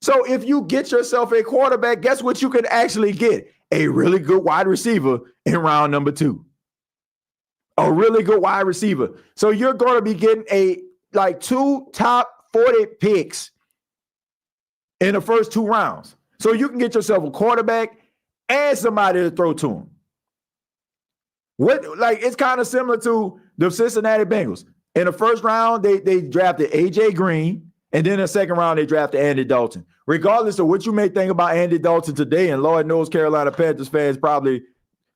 So if you get yourself a quarterback, guess what you could actually get? A really good wide receiver in round number 2. A really good wide receiver. So you're going to be getting two top 40 picks in the first 2 rounds. So you can get yourself a quarterback and somebody to throw to him. It's kind of similar to the Cincinnati Bengals. In the first round, they drafted A.J. Green, and then in the second round, they drafted Andy Dalton. regardless of what you may think about Andy Dalton today, and Lord knows Carolina Panthers fans probably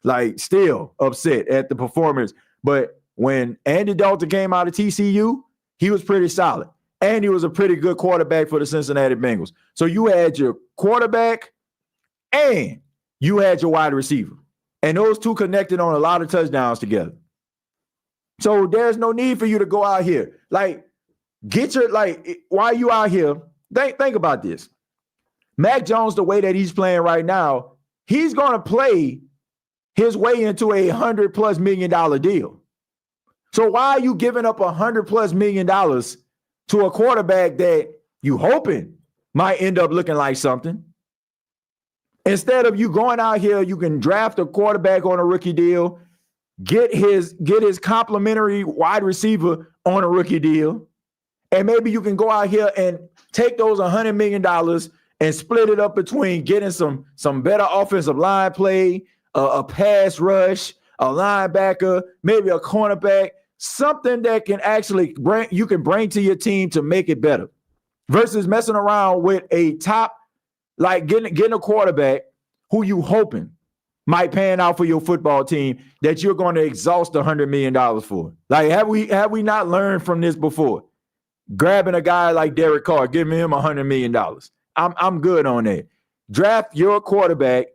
like still upset at the performance. But when Andy Dalton came out of TCU, he was pretty solid. And he was a pretty good quarterback for the Cincinnati Bengals. So you had your quarterback and you had your wide receiver. And those two connected on a lot of touchdowns together. So there's no need for you to go out here. Like, while you out here, think about this. Mac Jones, the way that he's playing right now, he's going to play his way into $100+ million deal. So why are you giving up $100+ million to a quarterback that you hoping might end up looking like something? Instead of you going out here, you can draft a quarterback on a rookie deal, get his complimentary wide receiver on a rookie deal, and maybe you can go out here and take those $100 million and split it up between getting some better offensive line play, a pass rush, a linebacker, maybe a cornerback, something that can actually bring to your team to make it better, versus messing around with a top, like getting a quarterback who you hoping might pan out for your football team that you're going to exhaust $100 million for. Like, have we not learned from this before? Grabbing a guy like Derek Carr, giving him $100 million. I'm good on that. Draft your quarterback,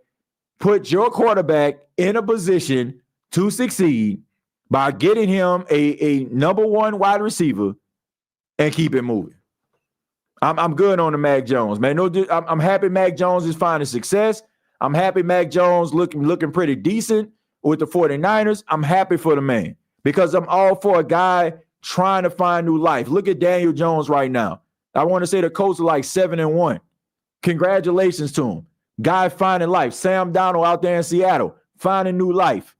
put your quarterback in a position to succeed by getting him a number one wide receiver and keep it moving. I'm good on the Mac Jones, man. I'm happy Mac Jones is finding success. I'm happy Mac Jones looking pretty decent with the 49ers. I'm happy for the man because I'm all for a guy trying to find new life. Look at Daniel Jones right now. I want to say the Colts are like 7-1. Congratulations to him. Guy finding life. Sam Darnold out there in Seattle, finding new life.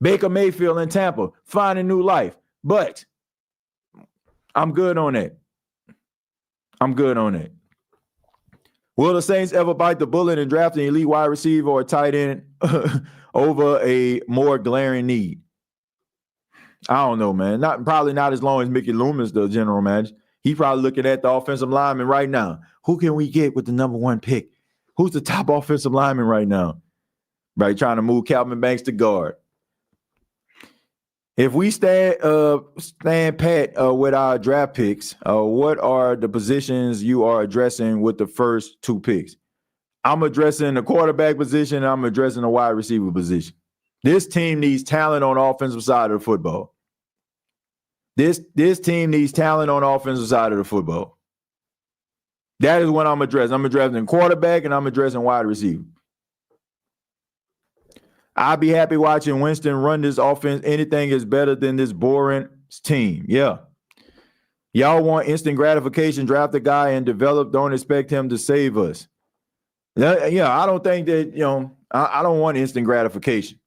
Baker Mayfield in Tampa, finding new life. But I'm good on that. I'm good on that. Will the Saints ever bite the bullet and draft an elite wide receiver or tight end over a more glaring need? I don't know, man. Probably not as long as Mickey Loomis, the general manager. He's probably looking at the offensive lineman right now. Who can we get with the number one pick? Who's the top offensive lineman right now? Right, trying to move Calvin Banks to guard. If we stand pat with our draft picks, what are the positions you are addressing with the first two picks? I'm addressing the quarterback position. And I'm addressing the wide receiver position. This team needs talent on the offensive side of the football. This team needs talent on the offensive side of the football. That is what I'm addressing. I'm addressing quarterback and I'm addressing wide receiver. I'll be happy watching Winston run this offense. Anything is better than this boring team. Yeah. Y'all want instant gratification, draft a guy and develop. Don't expect him to save us. Yeah, I don't think that, I don't want instant gratification.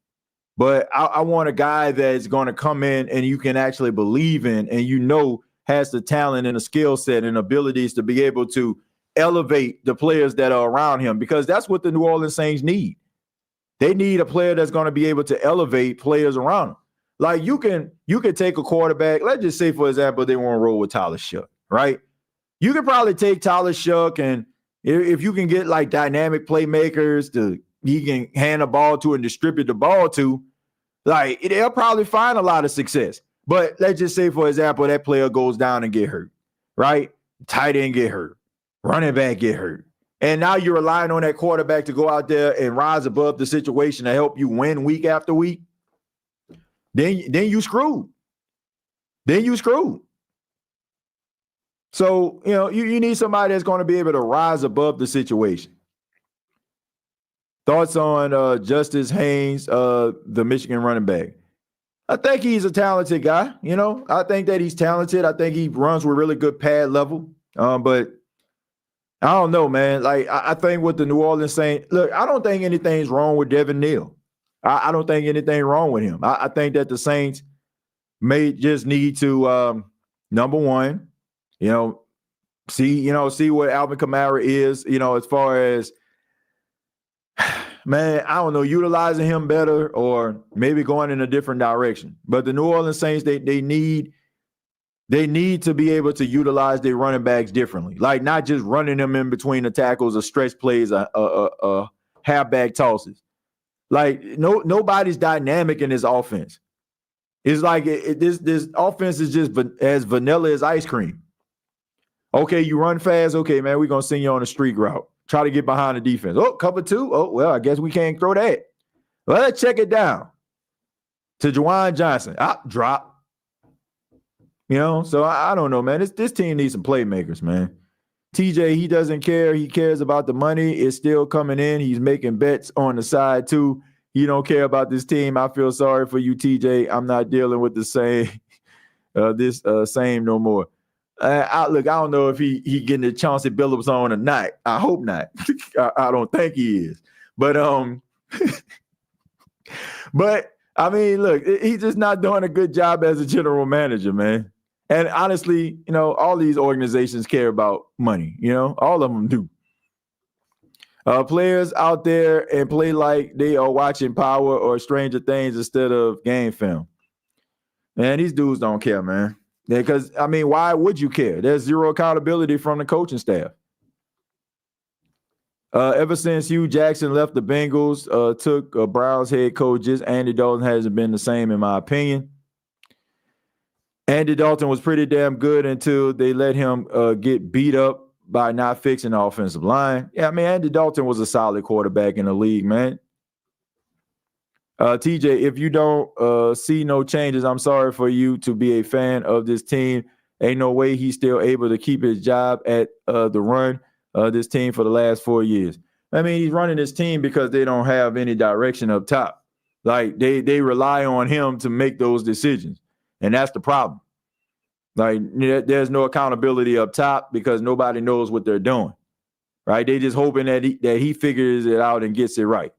But I want a guy that's going to come in and you can actually believe in and has the talent and the skill set and abilities to be able to elevate the players that are around him, because that's what the New Orleans Saints need. They need a player that's going to be able to elevate players around them. Like you can take a quarterback. Let's just say, for example, they want to roll with Tyler Shough, right? You can probably take Tyler Shough, and if you can get like dynamic playmakers he can hand the ball to and distribute the ball to, like they'll probably find a lot of success. But let's just say, for example, that player goes down and get hurt, right? Tight end get hurt, running back get hurt. And now you're relying on that quarterback to go out there and rise above the situation to help you win week after week. Then you screwed. So, you need somebody that's going to be able to rise above the situation. Thoughts on Justice Haynes, the Michigan running back? I think he's a talented guy. I think that he's talented. I think he runs with really good pad level. But I don't know, man. Like, I think with the New Orleans Saints, look, I don't think anything's wrong with Devin Neal. I don't think anything wrong with him. I think that the Saints may just need to, number one, see what Alvin Kamara is, as far as, man, I don't know, utilizing him better or maybe going in a different direction. But the New Orleans Saints, they need They need to be able to utilize their running backs differently, like not just running them in between the tackles or stretch plays or halfback tosses. Like nobody's dynamic in this offense. It's like this offense is just as vanilla as ice cream. Okay, you run fast. Okay, man, we're going to send you on a streak route. Try to get behind the defense. Oh, cover two. Oh, well, I guess we can't throw that. Well, let's check it down to Juwan Johnson. Drop. You know, so I don't know, man. This team needs some playmakers, man. TJ, he doesn't care. He cares about the money. It's still coming in. He's making bets on the side, too. You don't care about this team. I feel sorry for you, TJ. I'm not dealing with the same same no more. Look, I don't know if he getting a chance at Billups on or not. I hope not. I don't think he is. But but I mean, look, he's just not doing a good job as a general manager, man. And honestly, you know, all these organizations care about money. You know, all of them do. Players out there and play like they are watching Power or Stranger Things instead of game film. Man, these dudes don't care, man. Because, I mean, why would you care? There's zero accountability from the coaching staff. Ever since Hugh Jackson left the Bengals, took Browns head coaches, Andy Dalton hasn't been the same, in my opinion. Andy Dalton was pretty damn good until they let him get beat up by not fixing the offensive line. Yeah, I mean, Andy Dalton was a solid quarterback in the league, man. TJ, if you don't see no changes, I'm sorry for you to be a fan of this team. Ain't no way he's still able to keep his job at the run this team for the last 4 years. I mean, he's running this team because they don't have any direction up top. Like, they rely on him to make those decisions, and that's the problem. Like, there's no accountability up top because nobody knows what they're doing, right? They just hoping that he figures it out and gets it right.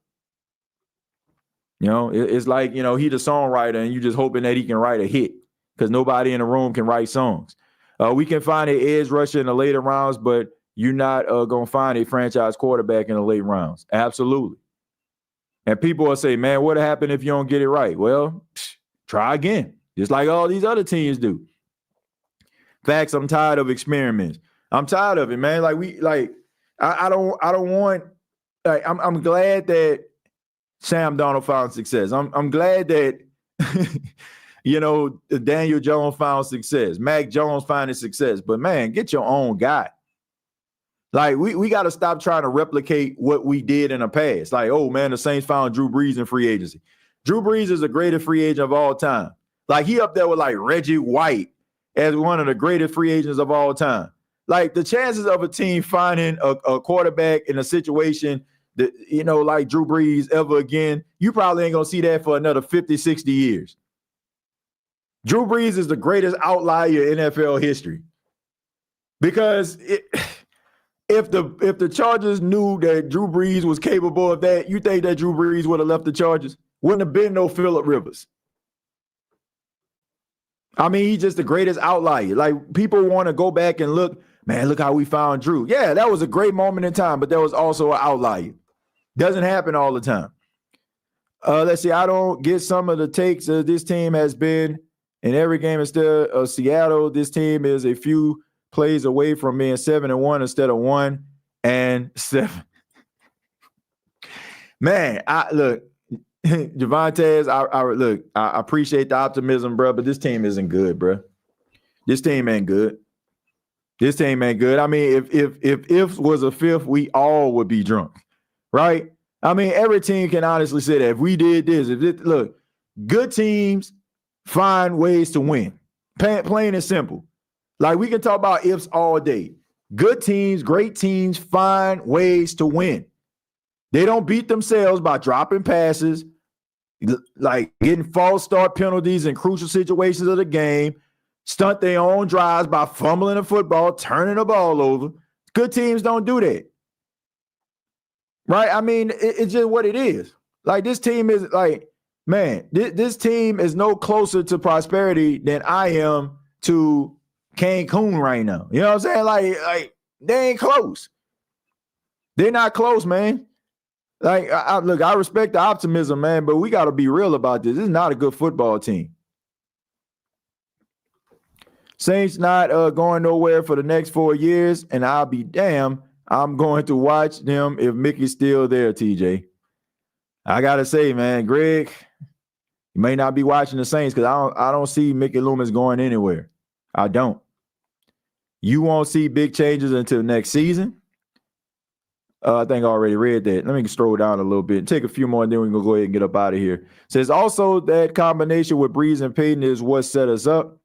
You know, it's like, you know, he's a songwriter and you just hoping that he can write a hit because nobody in the room can write songs. We can find an edge rusher in the later rounds, but you're not going to find a franchise quarterback in the late rounds. Absolutely. And people will say, man, what happened if you don't get it right? Well, try again, just like all these other teams do. Facts, I'm tired of experiments. I'm tired of it, man. Like I don't want, like, I'm glad that Sam Darnold found success. I'm glad that you know, Daniel Jones found success. Mac Jones finding success. But man, get your own guy. Like, we got to stop trying to replicate what we did in the past. Like, oh man, the Saints found Drew Brees in free agency. Drew Brees is the greatest free agent of all time. Like, he up there with like Reggie White as one of the greatest free agents of all time. Like, the chances of a team finding a quarterback in a situation that, you know, like Drew Brees ever again, you probably ain't going to see that for another 50, 60 years. Drew Brees is the greatest outlier in NFL history. Because if the Chargers knew that Drew Brees was capable of that, you think that Drew Brees would have left the Chargers? Wouldn't have been no Phillip Rivers. I mean, he's just the greatest outlier. Like, people want to go back and look, man, look how we found Drew. Yeah, that was a great moment in time, but that was also an outlier. Doesn't happen all the time. Let's see. I don't get some of the takes. This team has been in every game instead of Seattle. This team is a few plays away from being 7-1 instead of 1-7. Man, look, Javonte, I appreciate the optimism, bro, but this team isn't good, bro. This team ain't good. This team ain't good. I mean, if was a fifth, we all would be drunk, right? I mean, every team can honestly say that if we did this, look, good teams find ways to win. Plain and simple. Like, we can talk about ifs all day. Good teams, great teams find ways to win. They don't beat themselves by dropping passes, like getting false start penalties in crucial situations of the game, stunt their own drives by fumbling the football, turning the ball over. Good teams don't do that. Right? I mean, it's just what it is. Like, this team is like, man, this team is no closer to prosperity than I am to Cancun right now. You know what I'm saying? Like they ain't close. They're not close, man. Like, look, I respect the optimism, man, but we got to be real about this. This is not a good football team. Saints not going nowhere for the next 4 years, and I'll be damned. I'm going to watch them if Mickey's still there, TJ. I gotta say, man, Greg, you may not be watching the Saints because I don't see Mickey Loomis going anywhere. I don't. You won't see big changes until next season. I think I already read that. Let me scroll down a little bit, take a few more, and then we can go ahead and get up out of here. It says also that combination with Breeze and Payton is what set us up.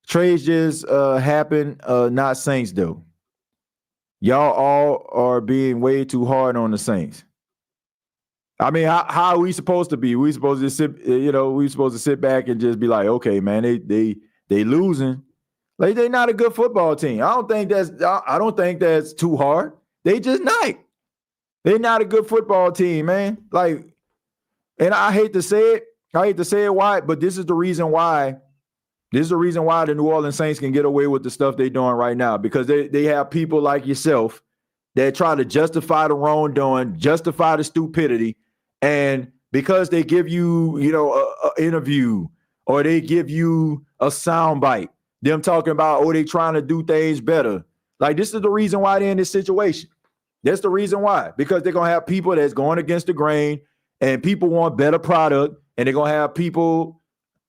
Trades just happen, not Saints though. Y'all all are being way too hard on the Saints. I mean, how are we supposed to be? We supposed to sit back and just be like, okay, man, they losing. Like, they're not a good football team. I don't think that's too hard. They just not. They're not a good football team, man. Like, and I hate to say it, why, but this is the reason why. This is the reason why the New Orleans Saints can get away with the stuff they're doing right now, because they have people like yourself that try to justify the wrongdoing, justify the stupidity, and because they give you, an interview or they give you a soundbite, them talking about, they trying to do things better. Like, this is the reason why they're in this situation. That's the reason why, because they're going to have people that's going against the grain, and people want better product, and they're going to have people,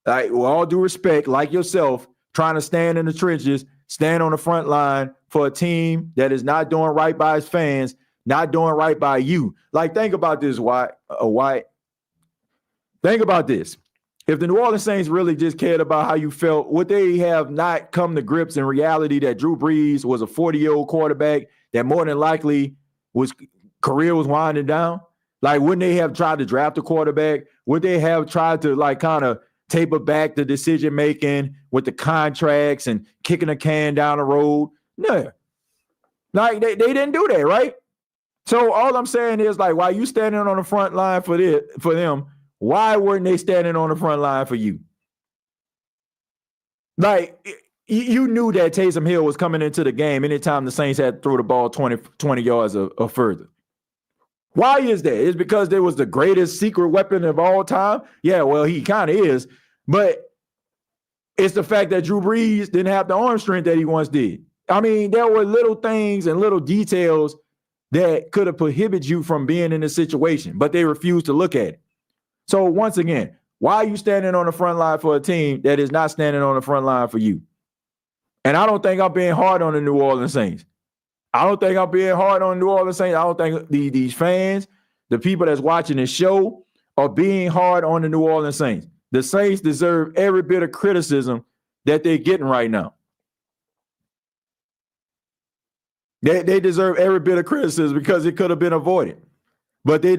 like, with all due respect, like yourself, trying to stand in the trenches, stand on the front line for a team that is not doing right by its fans, not doing right by you. Like, think about this, White. Think about this. If the New Orleans Saints really just cared about how you felt, would they have not come to grips in reality that Drew Brees was a 40-year-old quarterback that more than likely career was winding down? Like, wouldn't they have tried to draft a quarterback? Would they have tried to, like, kind of taper back the decision-making with the contracts and kicking a can down the road? No. Like, they didn't do that, right? So all I'm saying is, like, while you standing on the front line for them, why weren't they standing on the front line for you? Like, you knew that Taysom Hill was coming into the game anytime the Saints had to throw the ball 20 yards or further. Why is that? It's because there was the greatest secret weapon of all time? Yeah, well, he kind of is. But it's the fact that Drew Brees didn't have the arm strength that he once did. I mean, there were little things and little details that could have prohibited you from being in this situation, but they refused to look at it. So once again, why are you standing on the front line for a team that is not standing on the front line for you? And I don't think I'm being hard on the New Orleans Saints. I don't think I'm being hard on New Orleans Saints. I don't think these fans, the people that's watching this show, are being hard on the New Orleans Saints. The Saints deserve every bit of criticism that they're getting right now. They deserve every bit of criticism because it could have been avoided. But they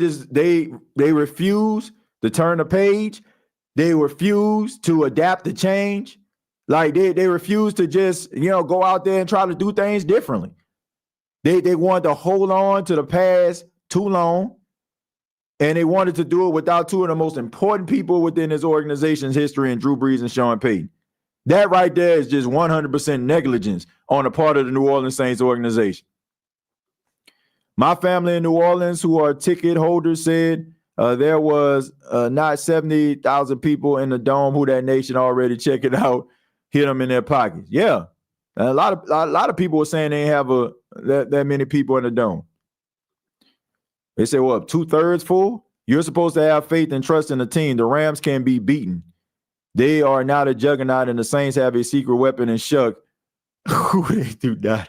refuse to turn the page. They refuse to adapt to change. Like, they refuse to just, go out there and try to do things differently. They wanted to hold on to the past too long, and they wanted to do it without two of the most important people within this organization's history, in Drew Brees and Sean Payton. That right there is just 100% negligence on the part of the New Orleans Saints organization. My family in New Orleans, who are ticket holders, said there was not 70,000 people in the dome who that nation already checked it out, hit them in their pockets. Yeah. A lot of people were saying they have that many people in the dome. They say, well, 2/3 full? You're supposed to have faith and trust in the team. The Rams can be beaten. They are not a juggernaut, and the Saints have a secret weapon in Shough. Who they do not.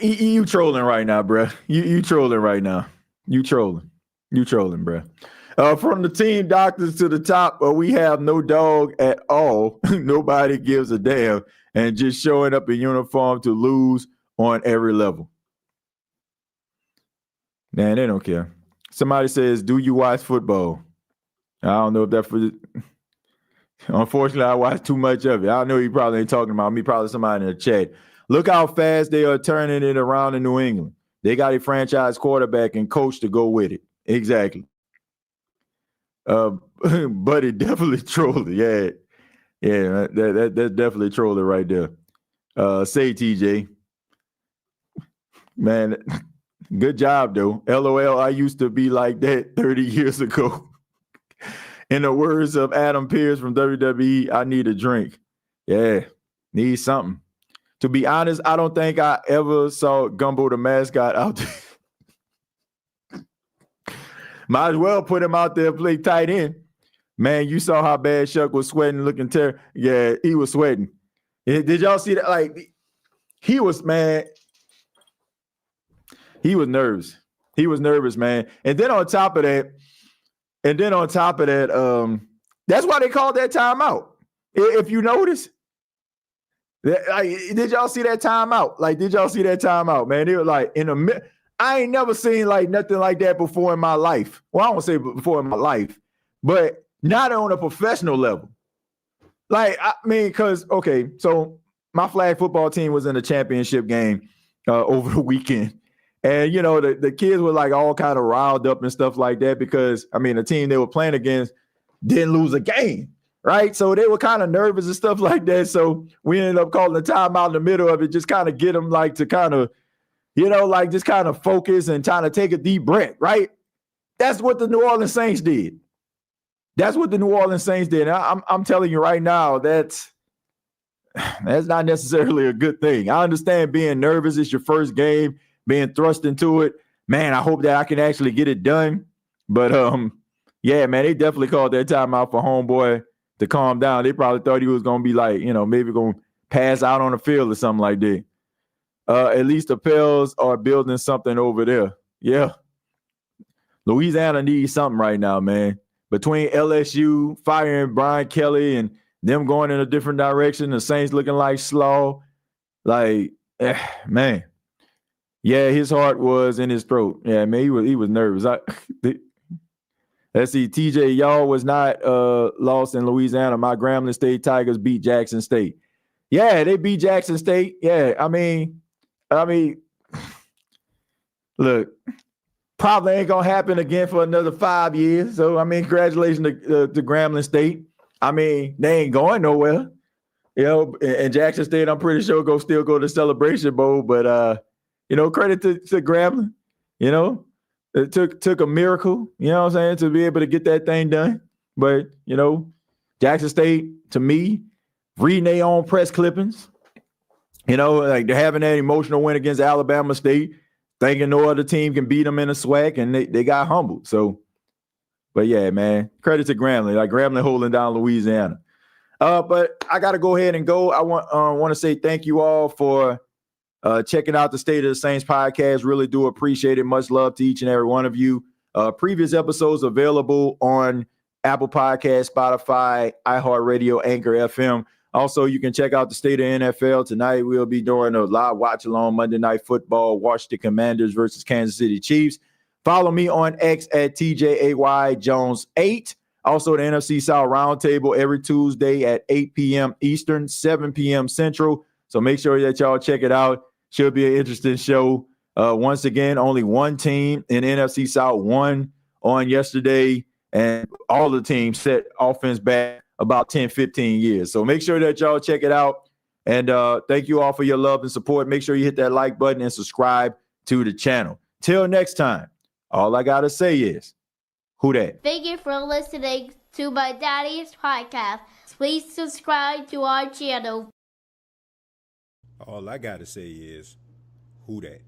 You trolling right now, bro. You trolling right now. You trolling, bro. From the team doctors to the top, we have no dog at all. Nobody gives a damn, and just showing up in uniform to lose on every level. Man, they don't care. Somebody says, do you watch football? I don't know if that's for... Unfortunately, I watch too much of it. I know you probably ain't talking about me, probably somebody in the chat. Look how fast they are turning it around in New England. They got a franchise quarterback and coach to go with it. Exactly. But it definitely trolled it. Yeah, that definitely trolled it right there. Say, TJ. Man, Good job, though. LOL, I used to be like that 30 years ago. In the words of Adam Pearce from WWE, I need a drink. Yeah, need something. To be honest, I don't think I ever saw Gumbo the mascot out there. Might as well put him out there, play tight end. Man, you saw how bad Shough was sweating, looking terrible. Yeah, he was sweating. Did y'all see that? Like, he was, man, he was nervous. He was nervous, man. And then on top of that, that's why they called that timeout. If you notice, did y'all see that timeout? Like, did y'all see that timeout, man? They were like in the I ain't never seen like nothing like that before in my life. Well, I won't say before in my life, but not on a professional level. Like, I mean, because, okay, so my flag football team was in a championship game over the weekend. And, you know, the kids were like all kind of riled up and stuff like that because, I mean, the team they were playing against didn't lose a game, right? So they were kind of nervous and stuff like that. So we ended up calling a timeout in the middle of it, just kind of get them like to kind of, you know, like just kind of focus and trying to take a deep breath, right? That's what the New Orleans Saints did. That's what the New Orleans Saints did. And I'm telling you right now, that's not necessarily a good thing. I understand being nervous. It's your first game, being thrust into it. Man, I hope that I can actually get it done. But yeah, man, they definitely called that timeout for homeboy to calm down. They probably thought he was gonna be like, you know, maybe gonna pass out on the field or something like that. At least the Pels are building something over there. Yeah. Louisiana needs something right now, man. Between LSU firing Brian Kelly and them going in a different direction, the Saints looking like slaw. Like, man. Yeah, his heart was in his throat. Yeah, man, he was nervous. Let's see, TJ, y'all was not lost in Louisiana. My Grambling State Tigers beat Jackson State. Yeah, they beat Jackson State. Yeah, I mean, look, probably ain't gonna happen again for another 5 years. So, I mean, congratulations to Grambling State. I mean, they ain't going nowhere. You know, and Jackson State, I'm pretty sure still go to Celebration Bowl, but you know, credit to Grambling. You know, it took a miracle, you know what I'm saying, to be able to get that thing done. But, you know, Jackson State, to me, reading their own press clippings, you know, like they're having that emotional win against Alabama State, thinking no other team can beat them in a SWAC, and they got humbled. So, but yeah, man, credit to Grambling. Like Grambling holding down Louisiana. But I got to go ahead and go. I want to say thank you all for checking out the State of the Saints podcast. Really do appreciate it. Much love to each and every one of you. Previous episodes available on Apple Podcasts, Spotify, iHeartRadio, Anchor FM. Also, you can check out the State of NFL. Tonight, we'll be doing a live watch-along Monday Night Football, Washington Commanders versus Kansas City Chiefs. Follow me on X at TJAYJones8. Also, the NFC South Roundtable every Tuesday at 8 p.m. Eastern, 7 p.m. Central. So make sure that y'all check it out. Should be an interesting show. Once again, only one team in NFC South won on yesterday, and all the teams set offense back about 10, 15 years. So make sure that y'all check it out. And thank you all for your love and support. Make sure you hit that like button and subscribe to the channel. Till next time, all I got to say is, who dat? Thank you for listening to my daddy's podcast. Please subscribe to our channel. All I got to say is, who dat?